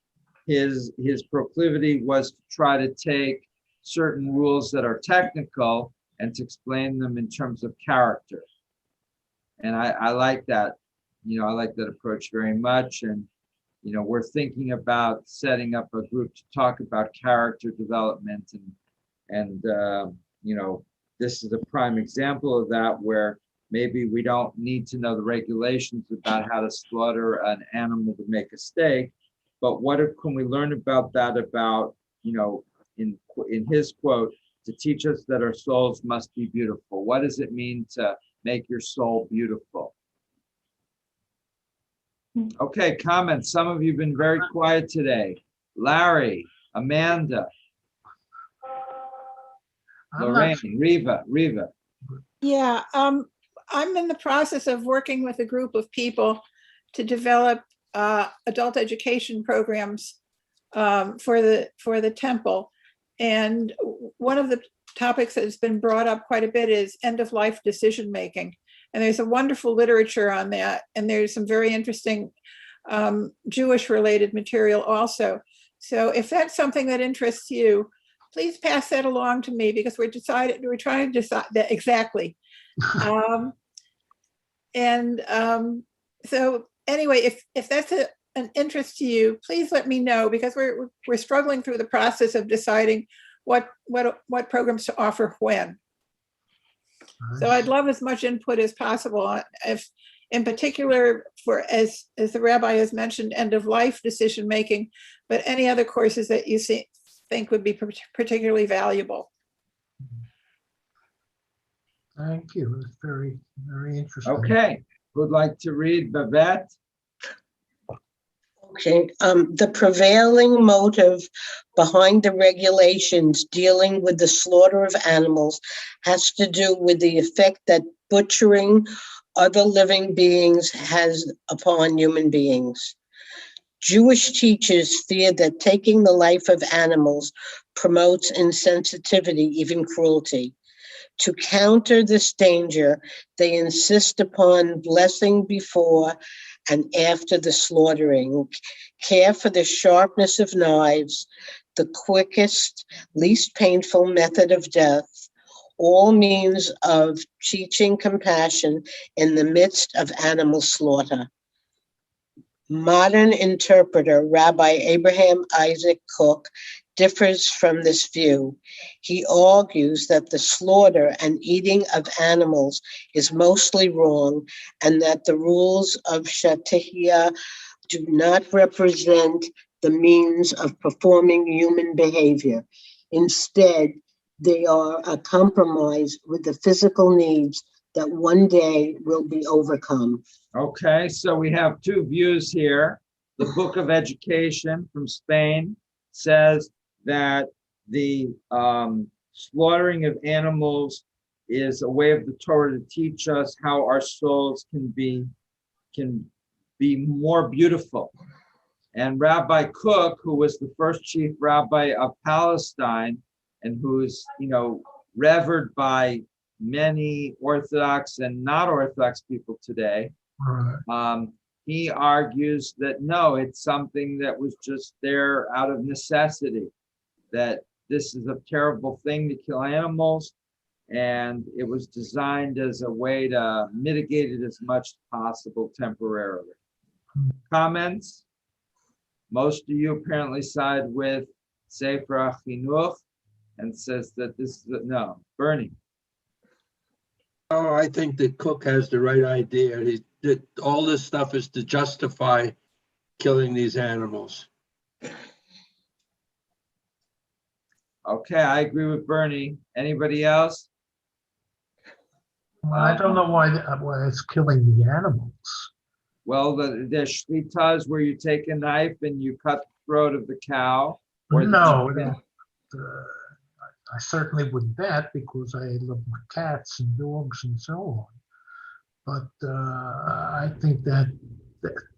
his proclivity was to try to take certain rules that are technical and to explain them in terms of character. And I like that, I like that approach very much. And, we're thinking about setting up a group to talk about character development. And this is a prime example of that, where maybe we don't need to know the regulations about how to slaughter an animal to make a steak, but what can we learn about that, about, in his quote, to teach us that our souls must be beautiful? What does it mean to make your soul beautiful? Okay, comments. Some of you have been very quiet today. Larry, Amanda, Lorraine, Riva. Yeah, I'm in the process of working with a group of people to develop adult education programs for the temple. And one of the topics that has been brought up quite a bit is end-of-life decision-making. And there's a wonderful literature on that. And there's some very interesting Jewish-related material also. So if that's something that interests you, please pass that along to me, because we're trying to decide that exactly. So anyway, if that's an interest to you, please let me know, because we're struggling through the process of deciding what programs to offer when. So I'd love as much input as possible, if in particular for, as the rabbi has mentioned, end of life decision making, but any other courses that you think would be particularly valuable. Thank you. It's very, very interesting. Okay, who'd like to read? Babette? Okay, the prevailing motive behind the regulations dealing with the slaughter of animals has to do with the effect that butchering other living beings has upon human beings. Jewish teachers fear that taking the life of animals promotes insensitivity, even cruelty. To counter this danger, they insist upon blessing before and after the slaughtering, care for the sharpness of knives, the quickest, least painful method of death, all means of teaching compassion in the midst of animal slaughter. Modern interpreter Rabbi Abraham Isaac Cook differs from this view. He argues that the slaughter and eating of animals is mostly wrong, and that the rules of Shatihya do not represent the means of performing human behavior. Instead, they are a compromise with the physical needs that one day will be overcome. Okay, so we have two views here. The Book of Education from Spain says that the slaughtering of animals is a way of the Torah to teach us how our souls can be more beautiful. And Rabbi Cook, who was the first chief rabbi of Palestine, and who's revered by many Orthodox and not Orthodox people today, he argues that no, it's something that was just there out of necessity, that this is a terrible thing to kill animals, and it was designed as a way to mitigate it as much as possible temporarily. Comments? Most of you apparently side with Sefer HaChinuch and says that this is no. Bernie? Oh, I think that Cook has the right idea. That all this stuff is to justify killing these animals. Okay, I agree with Bernie. Anybody else? Well, I don't know why it's killing the animals. Well, the shlitas where you take a knife and you cut the throat of the cow. Or No, I certainly wouldn't bet, because I love my cats and dogs and so on. But I think that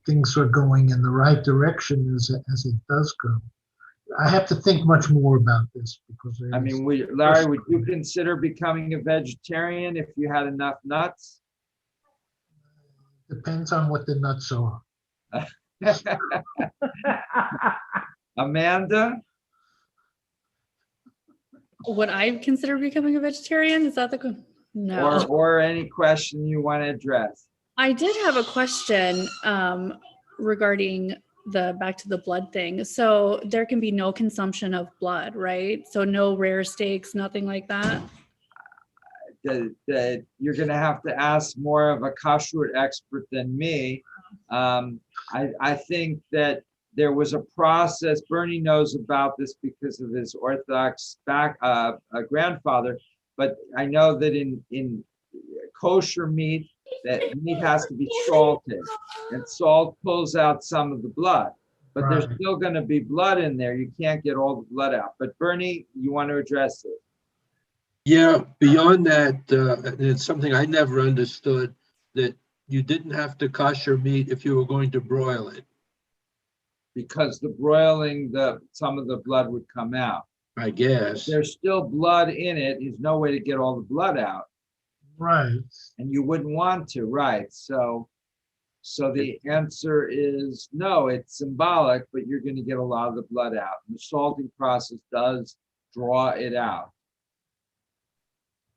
things are going in the right direction as it does go. I have to think much more about this, because I mean, Larry, would you consider becoming a vegetarian if you had enough nuts? Depends on what the nuts are. Amanda? Would I consider becoming a vegetarian? Is that the no? Or any question you want to address? I did have a question regarding back to the blood thing. So there can be no consumption of blood, right? So no rare steaks, nothing like that. That you're going to have to ask more of a kashrut expert than me. I think that there was a process. Bernie knows about this because of his Orthodox grandfather, but I know that in kosher meat, that meat has to be salted, and salt pulls out some of the blood. But there's Right. still going to be blood in there. You can't get all the blood out. But Bernie, you want to address it? Yeah, beyond that, it's something I never understood, that you didn't have to kosher meat if you were going to broil it. Because the broiling, some of the blood would come out. I guess. There's still blood in it. There's no way to get all the blood out. Right. And you wouldn't want to, right? So the answer is no, it's symbolic, but you're going to get a lot of the blood out. And the salting process does draw it out.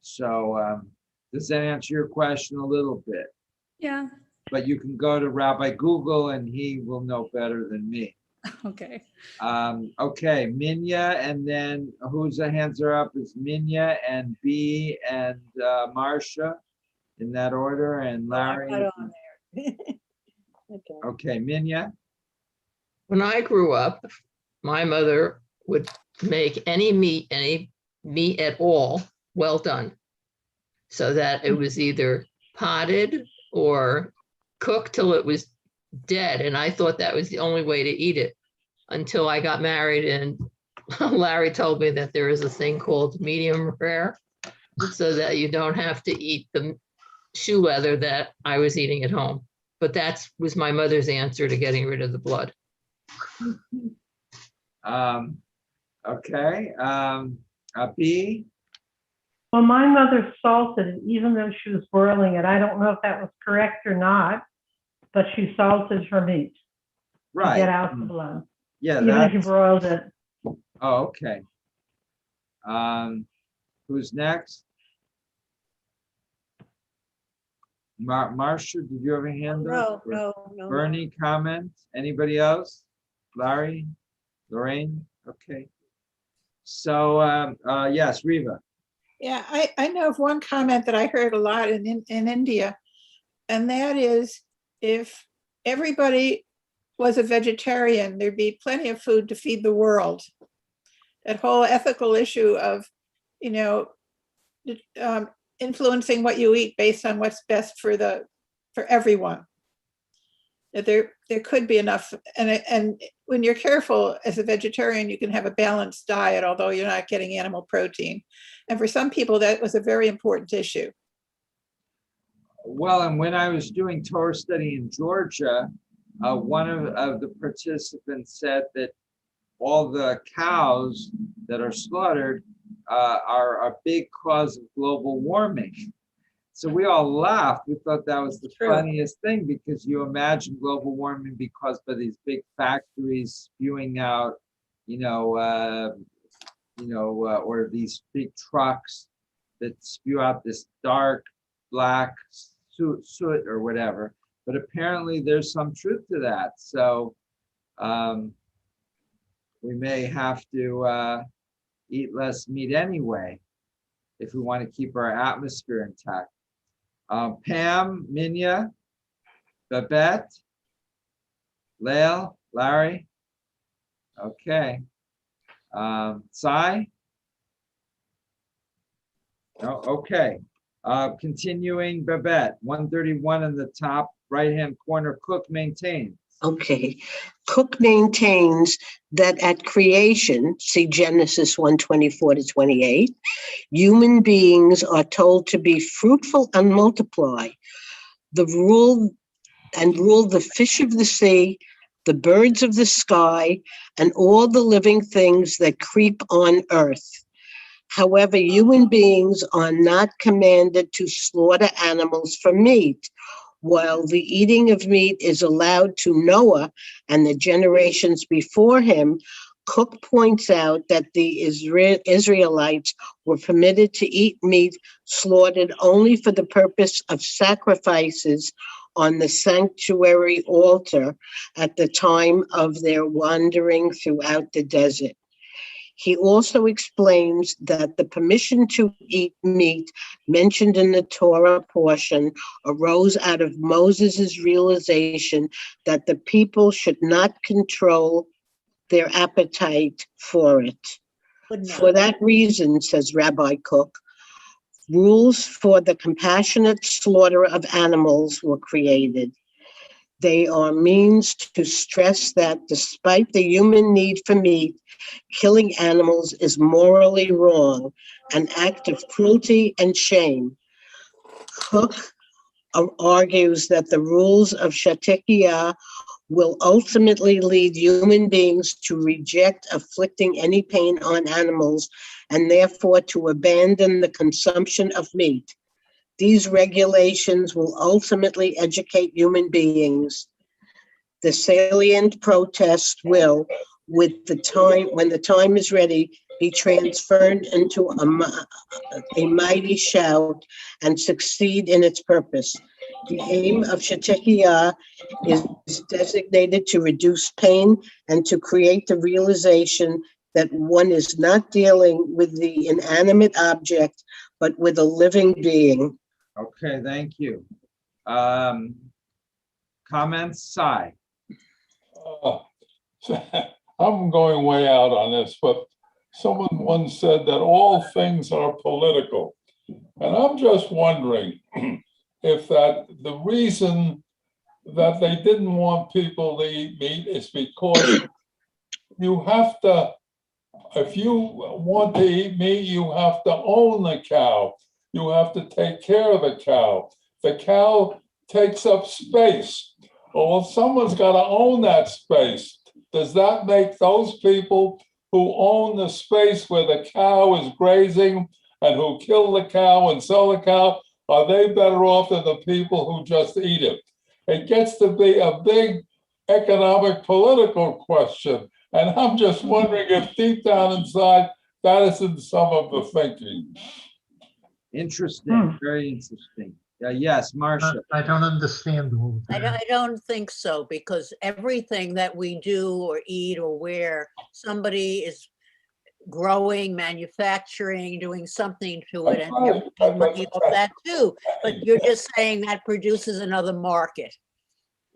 So does that answer your question a little bit? Yeah. But you can go to Rabbi Google and he will know better than me. Okay. Okay, Minya, and then whose hands are up is Minya and B and Marcia in that order, and Larry. Got on there. Okay, Minya. When I grew up, my mother would make any meat at all well done, so that it was either potted or cooked till it was dead. And I thought that was the only way to eat it until I got married, and Larry told me that there is a thing called medium rare, so that you don't have to eat the shoe leather that I was eating at home. But that was my mother's answer to getting rid of the blood. Okay, B. Well, my mother salted it, even though she was boiling it. I don't know if that was correct or not, but she salted her meat to get out the blood. Yeah, even if you broiled it. Oh, okay. Who's next? Marcia, did you have a hand up? No. Bernie, comment? Anybody else? Larry? Lorraine? Okay. So, yes, Riva. Yeah, I know of one comment that I heard a lot in India, and that is if everybody was a vegetarian, there'd be plenty of food to feed the world. That whole ethical issue of, influencing what you eat based on what's best for everyone. That there could be enough, and when you're careful as a vegetarian, you can have a balanced diet, although you're not getting animal protein. And for some people, that was a very important issue. Well, and when I was doing Torah study in Georgia, one of the participants said that all the cows that are slaughtered are a big cause of global warming. So we all laughed. We thought that was the funniest thing, because you imagine global warming be caused by these big factories spewing out, or these big trucks that spew out this dark black soot or whatever. But apparently there's some truth to that. So we may have to eat less meat anyway if we want to keep our atmosphere intact. Pam, Minya, Babette, Lael, Larry. Okay. Sai? No, okay. Continuing, Babette, 131 in the top right-hand corner, Cook maintains. Okay. Cook maintains that at creation, see Genesis 1:24-28, human beings are told to be fruitful and multiply, rule the fish of the sea, the birds of the sky, and all the living things that creep on earth. However, human beings are not commanded to slaughter animals for meat. While the eating of meat is allowed to Noah and the generations before him, Cook points out that the Israelites were permitted to eat meat slaughtered only for the purpose of sacrifices on the sanctuary altar at the time of their wandering throughout the desert. He also explains that the permission to eat meat mentioned in the Torah portion arose out of Moses' realization that the people should not control their appetite for it. For that reason, says Rabbi Cook, rules for the compassionate slaughter of animals were created. They are means to stress that despite the human need for meat, killing animals is morally wrong, an act of cruelty and shame. Cook argues that the rules of Shatikiyah will ultimately lead human beings to reject inflicting any pain on animals and therefore to abandon the consumption of meat. These regulations will ultimately educate human beings. The salient protest will, when the time is ready, be transferred into a mighty shout and succeed in its purpose. The aim of Shatikiyah is designated to reduce pain and to create the realization that one is not dealing with the inanimate object, but with a living being. Okay, thank you. Comments, Sai? I'm going way out on this, but someone once said that all things are political. And I'm just wondering if that the reason that they didn't want people to eat meat is because you have to, if you want to eat meat, you have to own the cow. You have to take care of the cow. The cow takes up space. Well, someone's got to own that space. Does that make those people who own the space where the cow is grazing and who kill the cow and sell the cow, are they better off than the people who just eat it? It gets to be a big economic, political question. And I'm just wondering if deep down inside, that isn't some of the thinking. Interesting, very interesting. Yes, Marcia. I don't understand all of that. I don't think so, because everything that we do or eat or wear, somebody is growing, manufacturing, doing something to it, and you're making money off that too. But you're just saying that produces another market.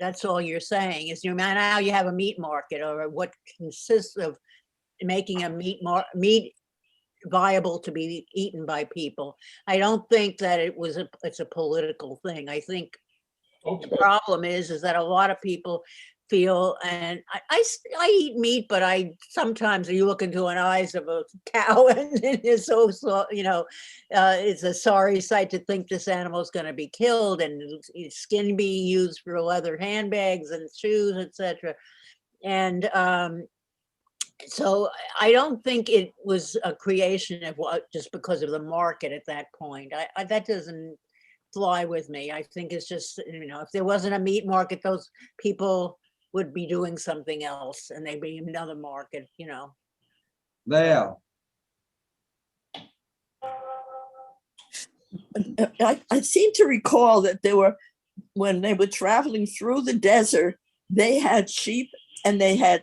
That's all you're saying is now you have a meat market, or what consists of making a meat viable to be eaten by people. I don't think that it's a political thing. I think the problem is that a lot of people feel, and I eat meat, but sometimes you look into an eyes of a cow and it's so it's a sorry sight to think this animal is going to be killed and its skin being used for leather handbags and shoes, etc. And so I don't think it was a creation of just because of the market at that point. That doesn't fly with me. I think it's just, if there wasn't a meat market, those people would be doing something else and they'd be another market, Leo. I seem to recall that when they were traveling through the desert, they had sheep and they had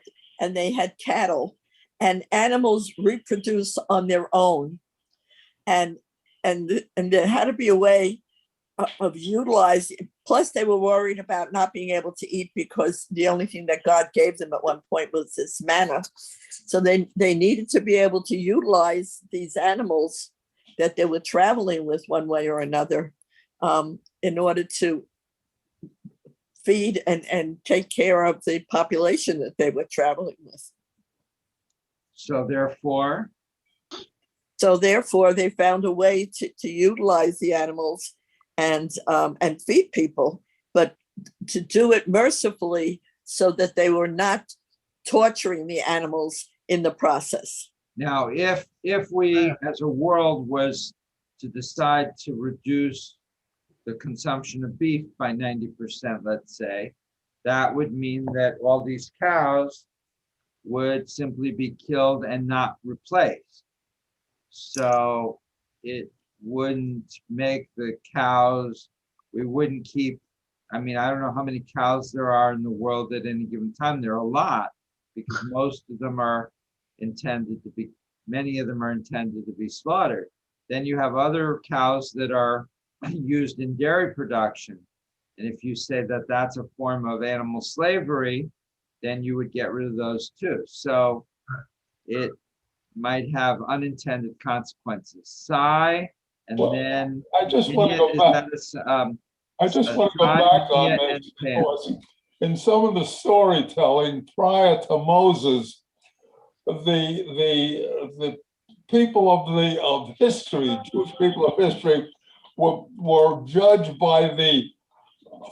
cattle, and animals reproduce on their own, and there had to be a way of utilizing. Plus, they were worried about not being able to eat because the only thing that God gave them at one point was this manna. So they needed to be able to utilize these animals that they were traveling with one way or another in order to feed and take care of the population that they were traveling with. So therefore, they found a way to utilize the animals and feed people, but to do it mercifully so that they were not torturing the animals in the process. Now, if we as a world was to decide to reduce the consumption of beef by 90%, let's say, that would mean that all these cows would simply be killed and not replaced. So it wouldn't make the cows, we wouldn't keep, I don't know how many cows there are in the world at any given time. There are a lot, because most of them are intended to be many of them are intended to be slaughtered. Then you have other cows that are used in dairy production. And if you say that that's a form of animal slavery, then you would get rid of those too. So it might have unintended consequences. Sai, and Well, then I just want to go back. I just want to go back on this because in some of the storytelling prior to Moses, the people of history, Jewish people of history, were judged by the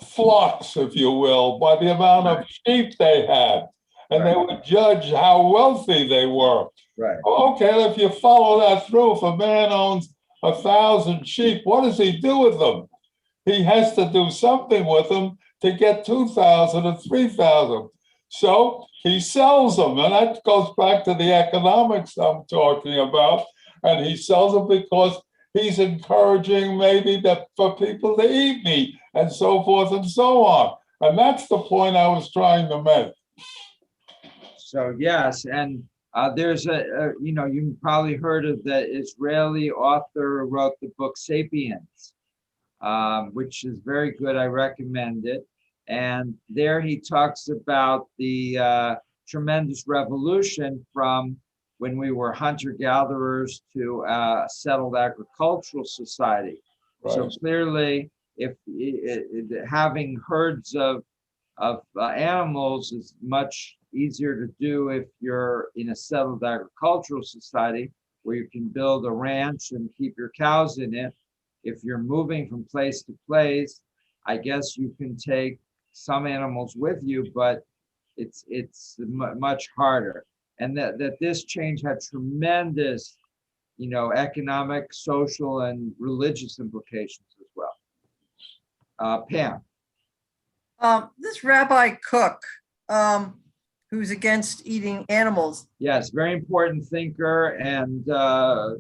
flocks, if you will, by the amount of sheep they had, and they would judge how wealthy they were. Right. Okay, if you follow that through, if a man owns 1,000 sheep, what does he do with them? He has to do something with them to get 2,000 or 3,000. So he sells them, and that goes back to the economics I'm talking about. And he sells them because he's encouraging maybe that for people to eat meat and so forth and so on. And that's the point I was trying to make. So yes, and there's you probably heard of the Israeli author who wrote the book Sapiens, which is very good. I recommend it. And there he talks about the tremendous revolution from when we were hunter-gatherers to a settled agricultural society. Right. So clearly, if having herds of animals is much easier to do if you're in a settled agricultural society where you can build a ranch and keep your cows in it. If you're moving from place to place, I guess you can take some animals with you, but it's much harder. And that this change had tremendous, economic, social, and religious implications as well. Pam. This Rabbi Cook, who's against eating animals. Yes, very important thinker. And, let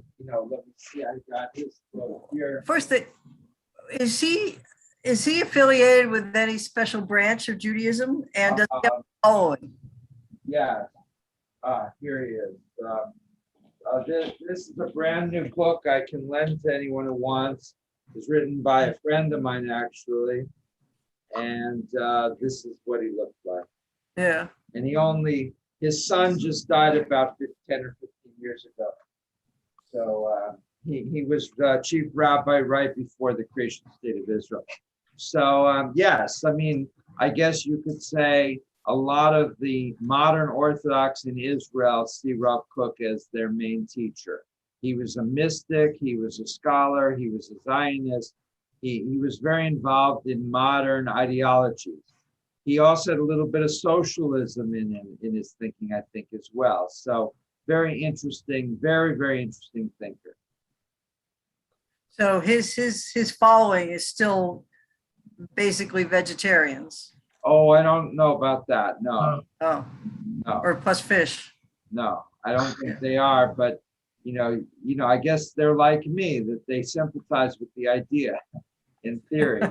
me see, I got his quote here. First, is he affiliated with any special branch of Judaism? And does he have a following? Yeah, here he is. This is a brand new book I can lend to anyone who wants. It's written by a friend of mine, actually. And this is what he looked like. Yeah. And his son just died about 10 or 15 years ago. So he was chief rabbi right before the creation state of Israel. So yes, I mean, I guess you could say a lot of the modern Orthodox in Israel see Rav Kook as their main teacher. He was a mystic, he was a scholar, he was a Zionist. He was very involved in modern ideologies. He also had a little bit of socialism in his thinking, I think, as well. So very interesting, very, very interesting thinker. So his following is still basically vegetarians. Oh, I don't know about that. No. Oh. No. Or plus fish. No, I don't think they are, but I guess they're like me, that they sympathize with the idea in theory.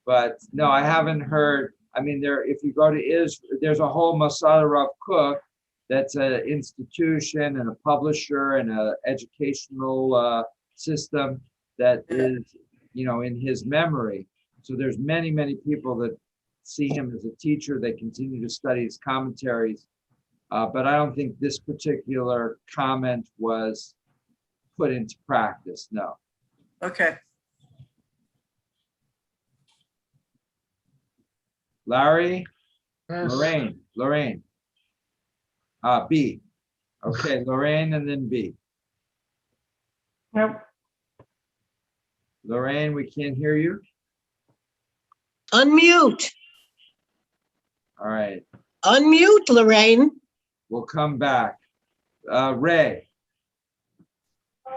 But no, I haven't heard. I mean, if you go to Israel, there's a whole Masada Rav Kook that's an institution and a publisher and an educational system that is, in his memory. So there's many, many people that see him as a teacher. They continue to study his commentaries. But I don't think this particular comment was put into practice, no. Okay. Larry? Yes. Lorraine. B. Okay, Lorraine and then B. Nope. Lorraine, we can't hear you. Unmute. All right. Unmute, Lorraine. We'll come back. Ray.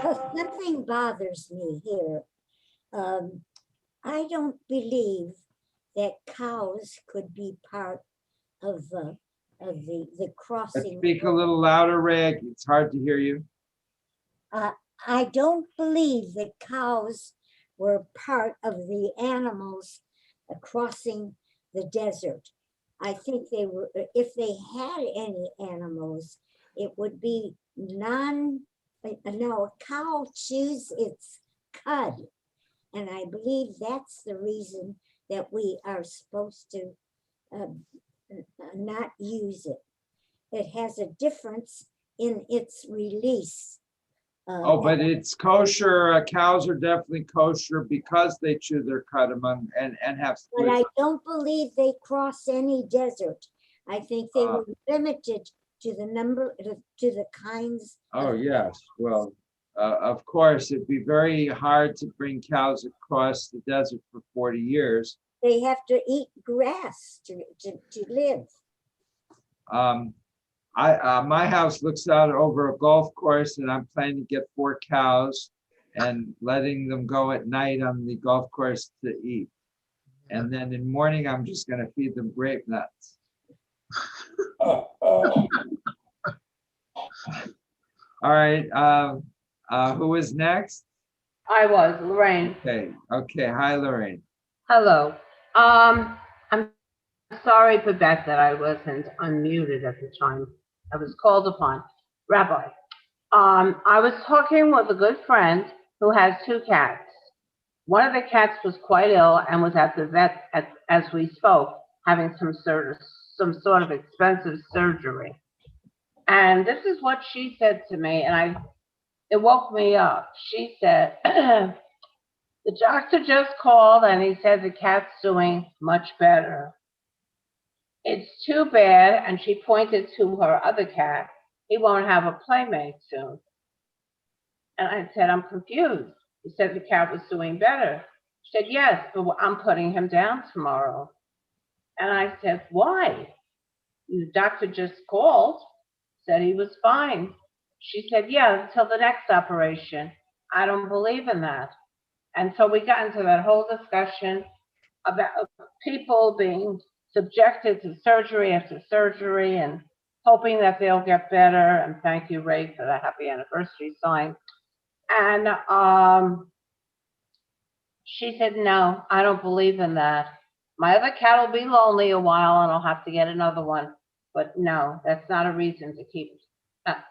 Something bothers me here. I don't believe that cows could be part of the crossing. Speak a little louder, Ray. It's hard to hear you. I don't believe that cows were part of the animals crossing the desert. I think they were, if they had any animals it would be no, a cow chews its cud. And I believe that's the reason that we are supposed to not use it. It has a difference in its release. Oh, but it's kosher. Cows are definitely kosher because they chew their cud among and have. But I don't believe they cross any desert. I think they were limited to the number, to the kinds. Oh, yes. Well, of course, it'd be very hard to bring cows across the desert for 40 years. They have to eat grass to live. My house looks out over a golf course, and I'm planning to get 4 cows and letting them go at night on the golf course to eat. And then in the morning, I'm just going to feed them grape nuts. All right. Who is next? I was, Lorraine. Okay. Hi, Lorraine. Hello. I'm sorry, Babette, that I wasn't unmuted at the time I was called upon. Rabbi, I was talking with a good friend who has 2 cats. One of the cats was quite ill and was at the vet as we spoke, having some sort of expensive surgery. And this is what she said to me, and it woke me up. She said, the doctor just called and he said the cat's doing much better. It's too bad, and she pointed to her other cat, he won't have a playmate soon. And I said, I'm confused. He said the cat was doing better. She said, yes, but I'm putting him down tomorrow. And I said, why? The doctor just called, said he was fine. She said, yeah, until the next operation. I don't believe in that. And so we got into that whole discussion about people being subjected to surgery after surgery and hoping that they'll get better. And thank you, Ray, for the happy anniversary sign. And she said, no, I don't believe in that. My other cat will be lonely a while and I'll have to get another one. But no, that's not a reason to keep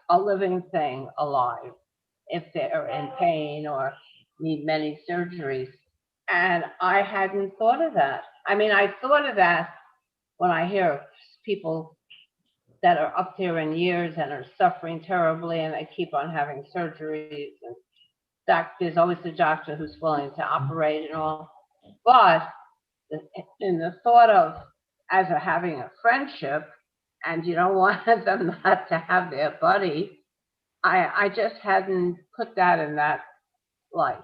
a living thing alive if they're in pain or need many surgeries. And I hadn't thought of that. I mean, I thought of that when I hear people that are up there in years and are suffering terribly and they keep on having surgeries, and there's always a doctor who's willing to operate and all. But in the thought of having a friendship, and you don't want them not to have their buddy, I just hadn't put that in that light.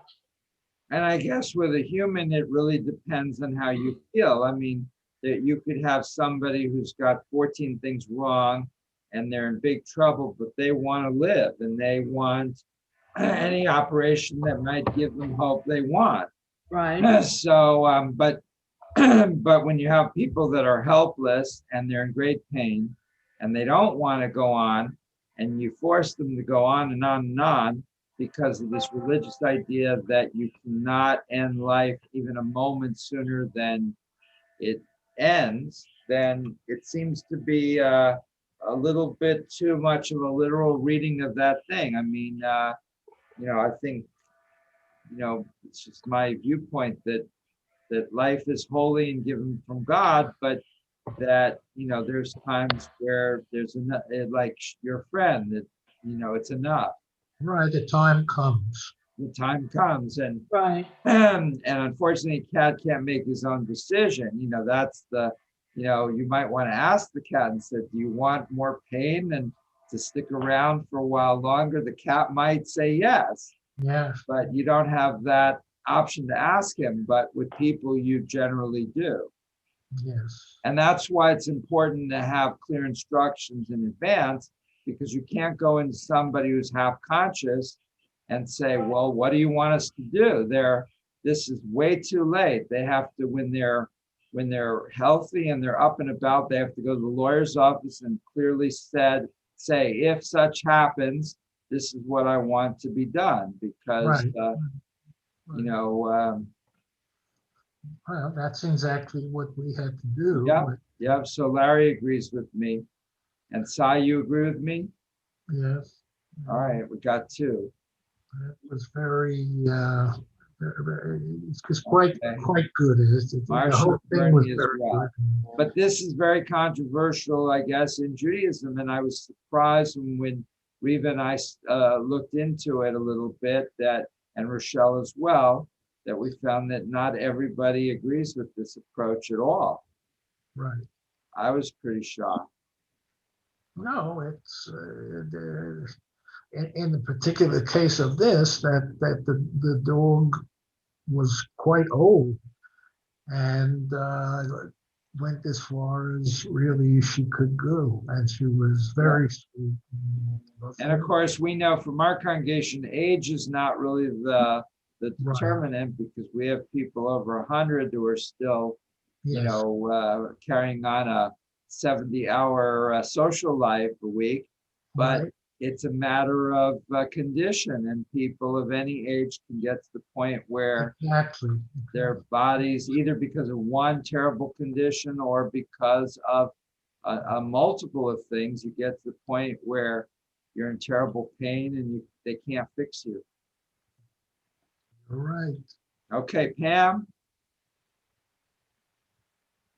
And I guess with a human, it really depends on how you feel. I mean, that you could have somebody who's got 14 things wrong and they're in big trouble, but they want to live and they want any operation that might give them hope they want. Right. So, but when you have people that are helpless and they're in great pain and they don't want to go on, and you force them to go on and on and on because of this religious idea that you cannot end life even a moment sooner than it ends, then it seems to be a little bit too much of a literal reading of that thing. I mean, I think, it's just my viewpoint that life is holy and given from God, but that, there's times where there's enough, like your friend, that, it's enough. Right, the time comes. The time comes, and right. And unfortunately, cat can't make his own decision. That's the, you might want to ask the cat and say, do you want more pain and to stick around for a while longer? The cat might say yes. Yes. But you don't have that option to ask him. But with people, you generally do. Yes. And that's why it's important to have clear instructions in advance, because you can't go into somebody who's half conscious and say, well, what do you want us to do? This is way too late. They have to, when they're healthy and they're up and about, they have to go to the lawyer's office and clearly say, if such happens, this is what I want to be done, because, well, that's exactly what we had to do. Yeah. So Larry agrees with me. And Sai, you agree with me? Yes. All right, we got 2. It was it's just quite good. The whole thing was very good. But this is very controversial, I guess, in Judaism. And I was surprised when Reva and I looked into it a little bit, and Rochelle as well, that we found that not everybody agrees with this approach at all. Right. I was pretty shocked. No, it's in the particular case of this, that the dog was quite old and went as far as really she could go, and she was very sweet. And of course, we know from our congregation, age is not really the determinant, because we have people over 100 who are still, carrying on a 70-hour social life a week. But it's a matter of condition, and people of any age can get to the point where their bodies, either because of one terrible condition or because of a multiple of things, you get to the point where you're in terrible pain and they can't fix you. All right. Okay, Pam?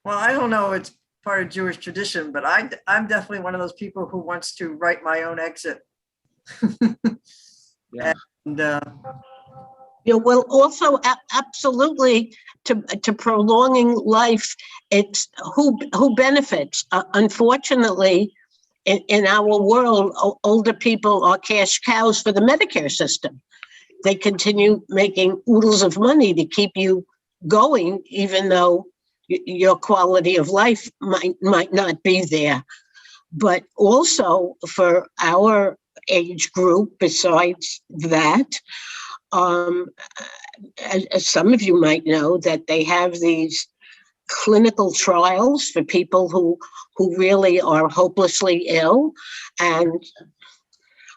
Well, I don't know, it's part of Jewish tradition, but I'm definitely one of those people who wants to write my own exit. Yeah. And, well, also absolutely to prolonging life, it's who benefits. Unfortunately, in our world, older people are cash cows for the Medicare system. They continue making oodles of money to keep you going, even though your quality of life might not be there. But also for our age group, besides that, as some of you might know, that they have these clinical trials for people who really are hopelessly ill. And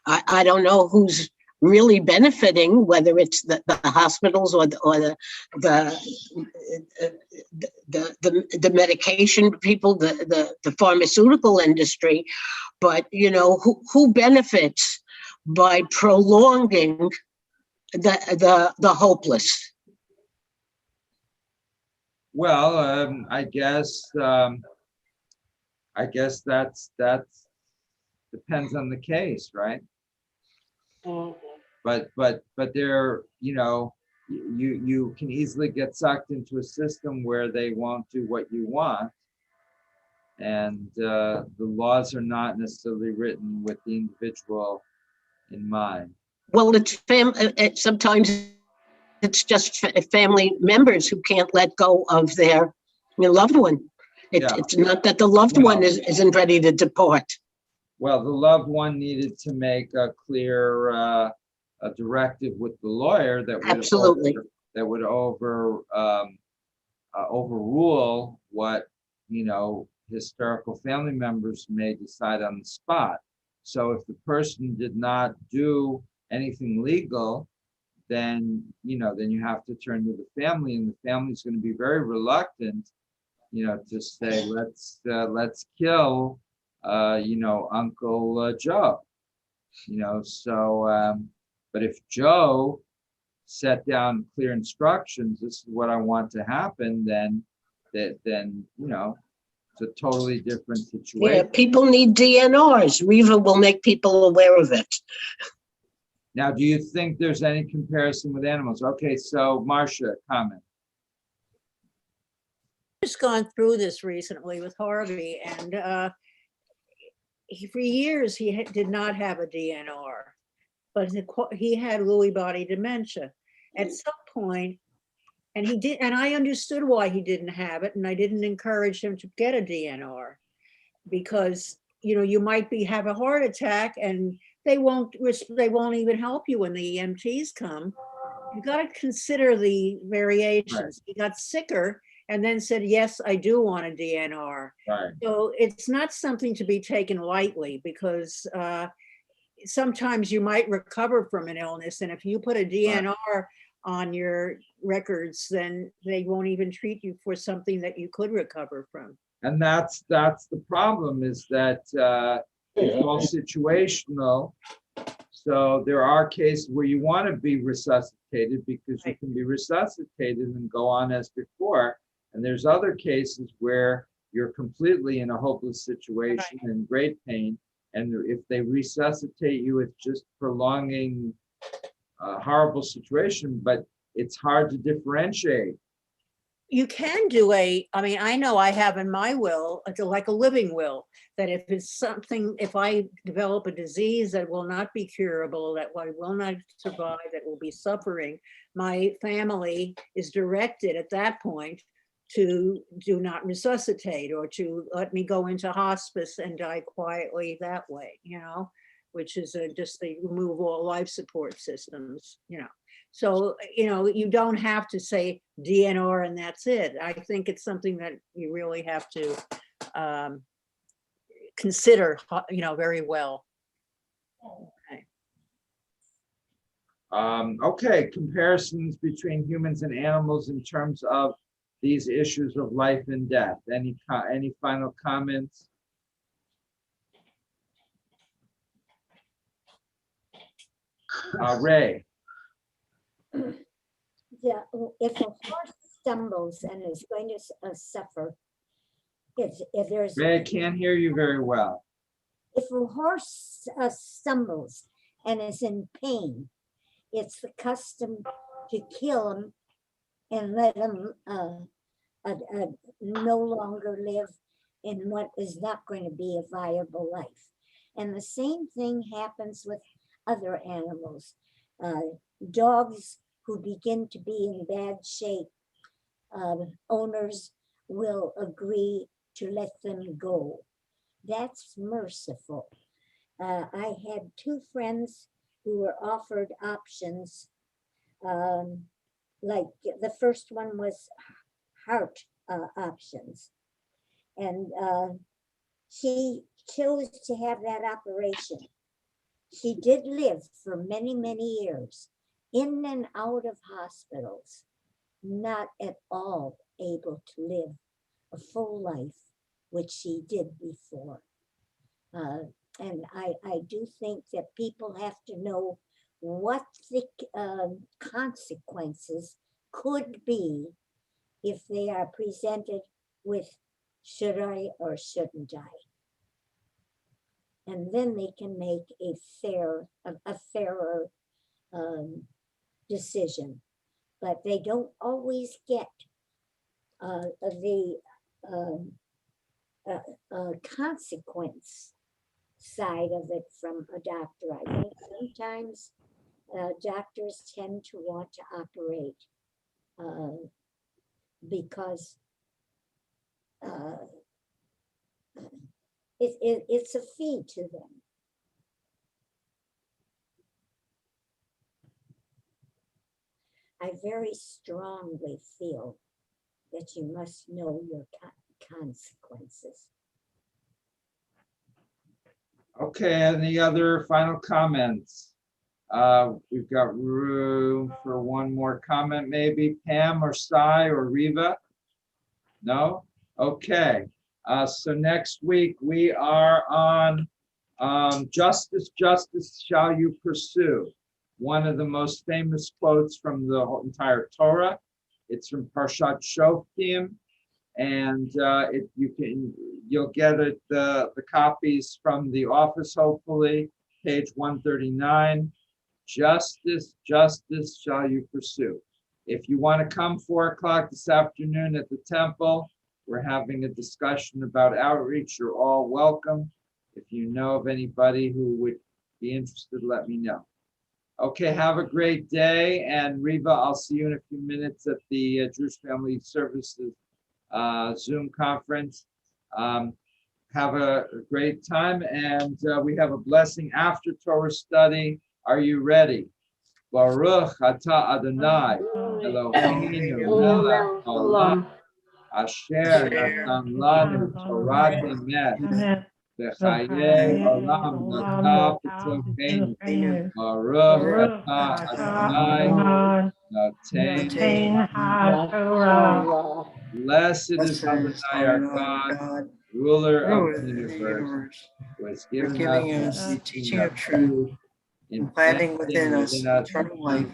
I don't know who's really benefiting, whether it's the hospitals or the medication people, the pharmaceutical industry, but who benefits by prolonging the hopeless? Well, I guess that's depends on the case, right? But there, you can easily get sucked into a system where they won't do what you want, and the laws are not necessarily written with the individual in mind. Well, sometimes it's just family members who can't let go of their loved one. It's not that the loved one isn't ready to depart. Well, the loved one needed to make a clear a directive with the lawyer that would overrule what historical family members may decide on the spot. So if the person did not do anything legal, then you have to turn to the family, and the family's going to be very reluctant, to say let's kill Uncle Joe. But if Joe set down clear instructions, this is what I want to happen, then it's a totally different situation. Yeah, people need DNRs. Reva will make people aware of it. Now, do you think there's any comparison with animals? Okay, so Marcia, comment. Just gone through this recently with Harvey, and for years he did not have a DNR, but he had Lewy body dementia. At some point, and he did, and I understood why he didn't have it, and I didn't encourage him to get a DNR, because you might have a heart attack, and they won't even help you when the EMTs come. You got to consider the variations. Right. He got sicker and then said, yes, I do want a DNR. Right. So it's not something to be taken lightly, because sometimes you might recover from an illness. And if you put a DNR on your records, then they won't even treat you for something that you could recover from. And that's the problem, is that It's all situational. So there are cases where you want to be resuscitated because you can be resuscitated and go on as before. And there's other cases where you're completely in a hopeless situation and great pain. And if they resuscitate you, it's just prolonging a horrible situation, but it's hard to differentiate. You can do I mean, I know I have in my will, like a living will, that if it's something, if I develop a disease that will not be curable, that I will not survive, that will be suffering, my family is directed at that point to do not resuscitate or to let me go into hospice and die quietly that way, you know, which is just the remove all life support systems, you know. So, you know, you don't have to say DNR and that's it. I think it's something that you really have to consider, you know, very well. Okay, comparisons between humans and animals in terms of these issues of life and death. Any final comments? Ray. Yeah, if a horse stumbles and is going to suffer, if there's Ray, I can't hear you very well. If a horse stumbles and is in pain, it's the custom to kill him and let him no longer live in what is not going to be a viable life. And the same thing happens with other animals. Dogs who begin to be in bad shape, owners will agree to let them go. That's merciful. I had two friends who were offered options. Like the first one was heart options. And she chose to have that operation. She did live for many, many years in and out of hospitals, not at all able to live a full life, which she did before. And I do think that people have to know what the consequences could be if they are presented with should I or shouldn't I? And then they can make a fairer decision. But they don't always get the consequence side of it from a doctor. I think sometimes doctors tend to want to operate because it's a fee to them. I very strongly feel that you must know your consequences. Okay, any other final comments? We've got room for one more comment, maybe Pam or Sai or Riva? No? Okay. So next week we are on justice, justice shall you pursue. One of the most famous quotes from the whole entire Torah. It's from Parshat Shoftim, and you'll get it the copies from the office, hopefully, page 139. Justice, justice shall you pursue. If you want to come 4 o'clock this afternoon at the temple, we're having a discussion about outreach. You're all welcome. If you know of anybody who would be interested, let me know. Okay, have a great day. And Riva, I'll see you in a few minutes at the Jewish Family Services Zoom conference. Have a great time. And we have a blessing after Torah study. Are you ready? Baruch atah Adonai Eloheinu melech haolam asher natan lanu Torah emet v'chayei olam natan b'tocheinu. Baruch atah Adonai noten HaTorah. Blessed is Adonai our God, ruler of the universe, who has given us the teaching of truth, implanting within us eternal life.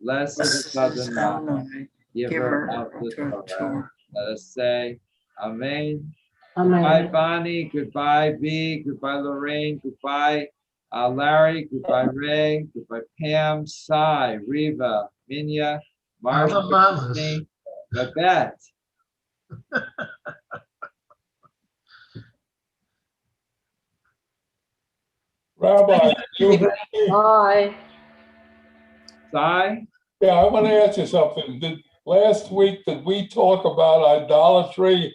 Blessed is Adonai, giver of the Torah. Let us say, Amen. Goodbye, Bonnie. Goodbye, V. Goodbye, Lorraine. Goodbye, Larry. Goodbye, Ray. Goodbye, Pam, Sai, Reva, Minya, Marcia, Christine, Babette. Rabbi, you, Bye. Sai? yeah, I want to ask you something. Last week, did we talk about idolatry?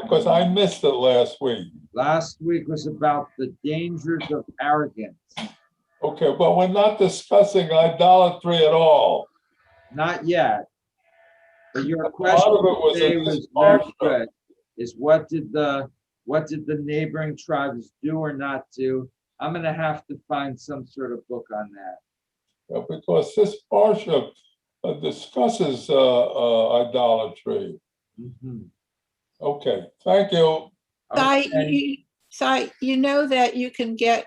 Because I missed it last week. Last week was about the dangers of arrogance. Okay, but we're not discussing idolatry at all. Not yet. But your A lot question of it was today in this was very parsha. good. Is what did the neighboring tribes do or not do? I'm going to have to find some sort of book on that. Yeah, because this parsha discusses idolatry. Mhm. Okay, thank you. Sai, you know that you can get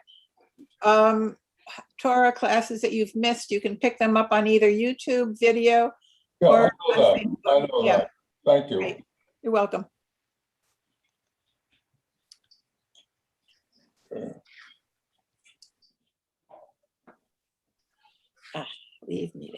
Torah classes that you've missed. You can pick them up on either YouTube video Yeah, or I know on that. Facebook. I know Yeah. that. Thank you. Great. You're welcome. Leave me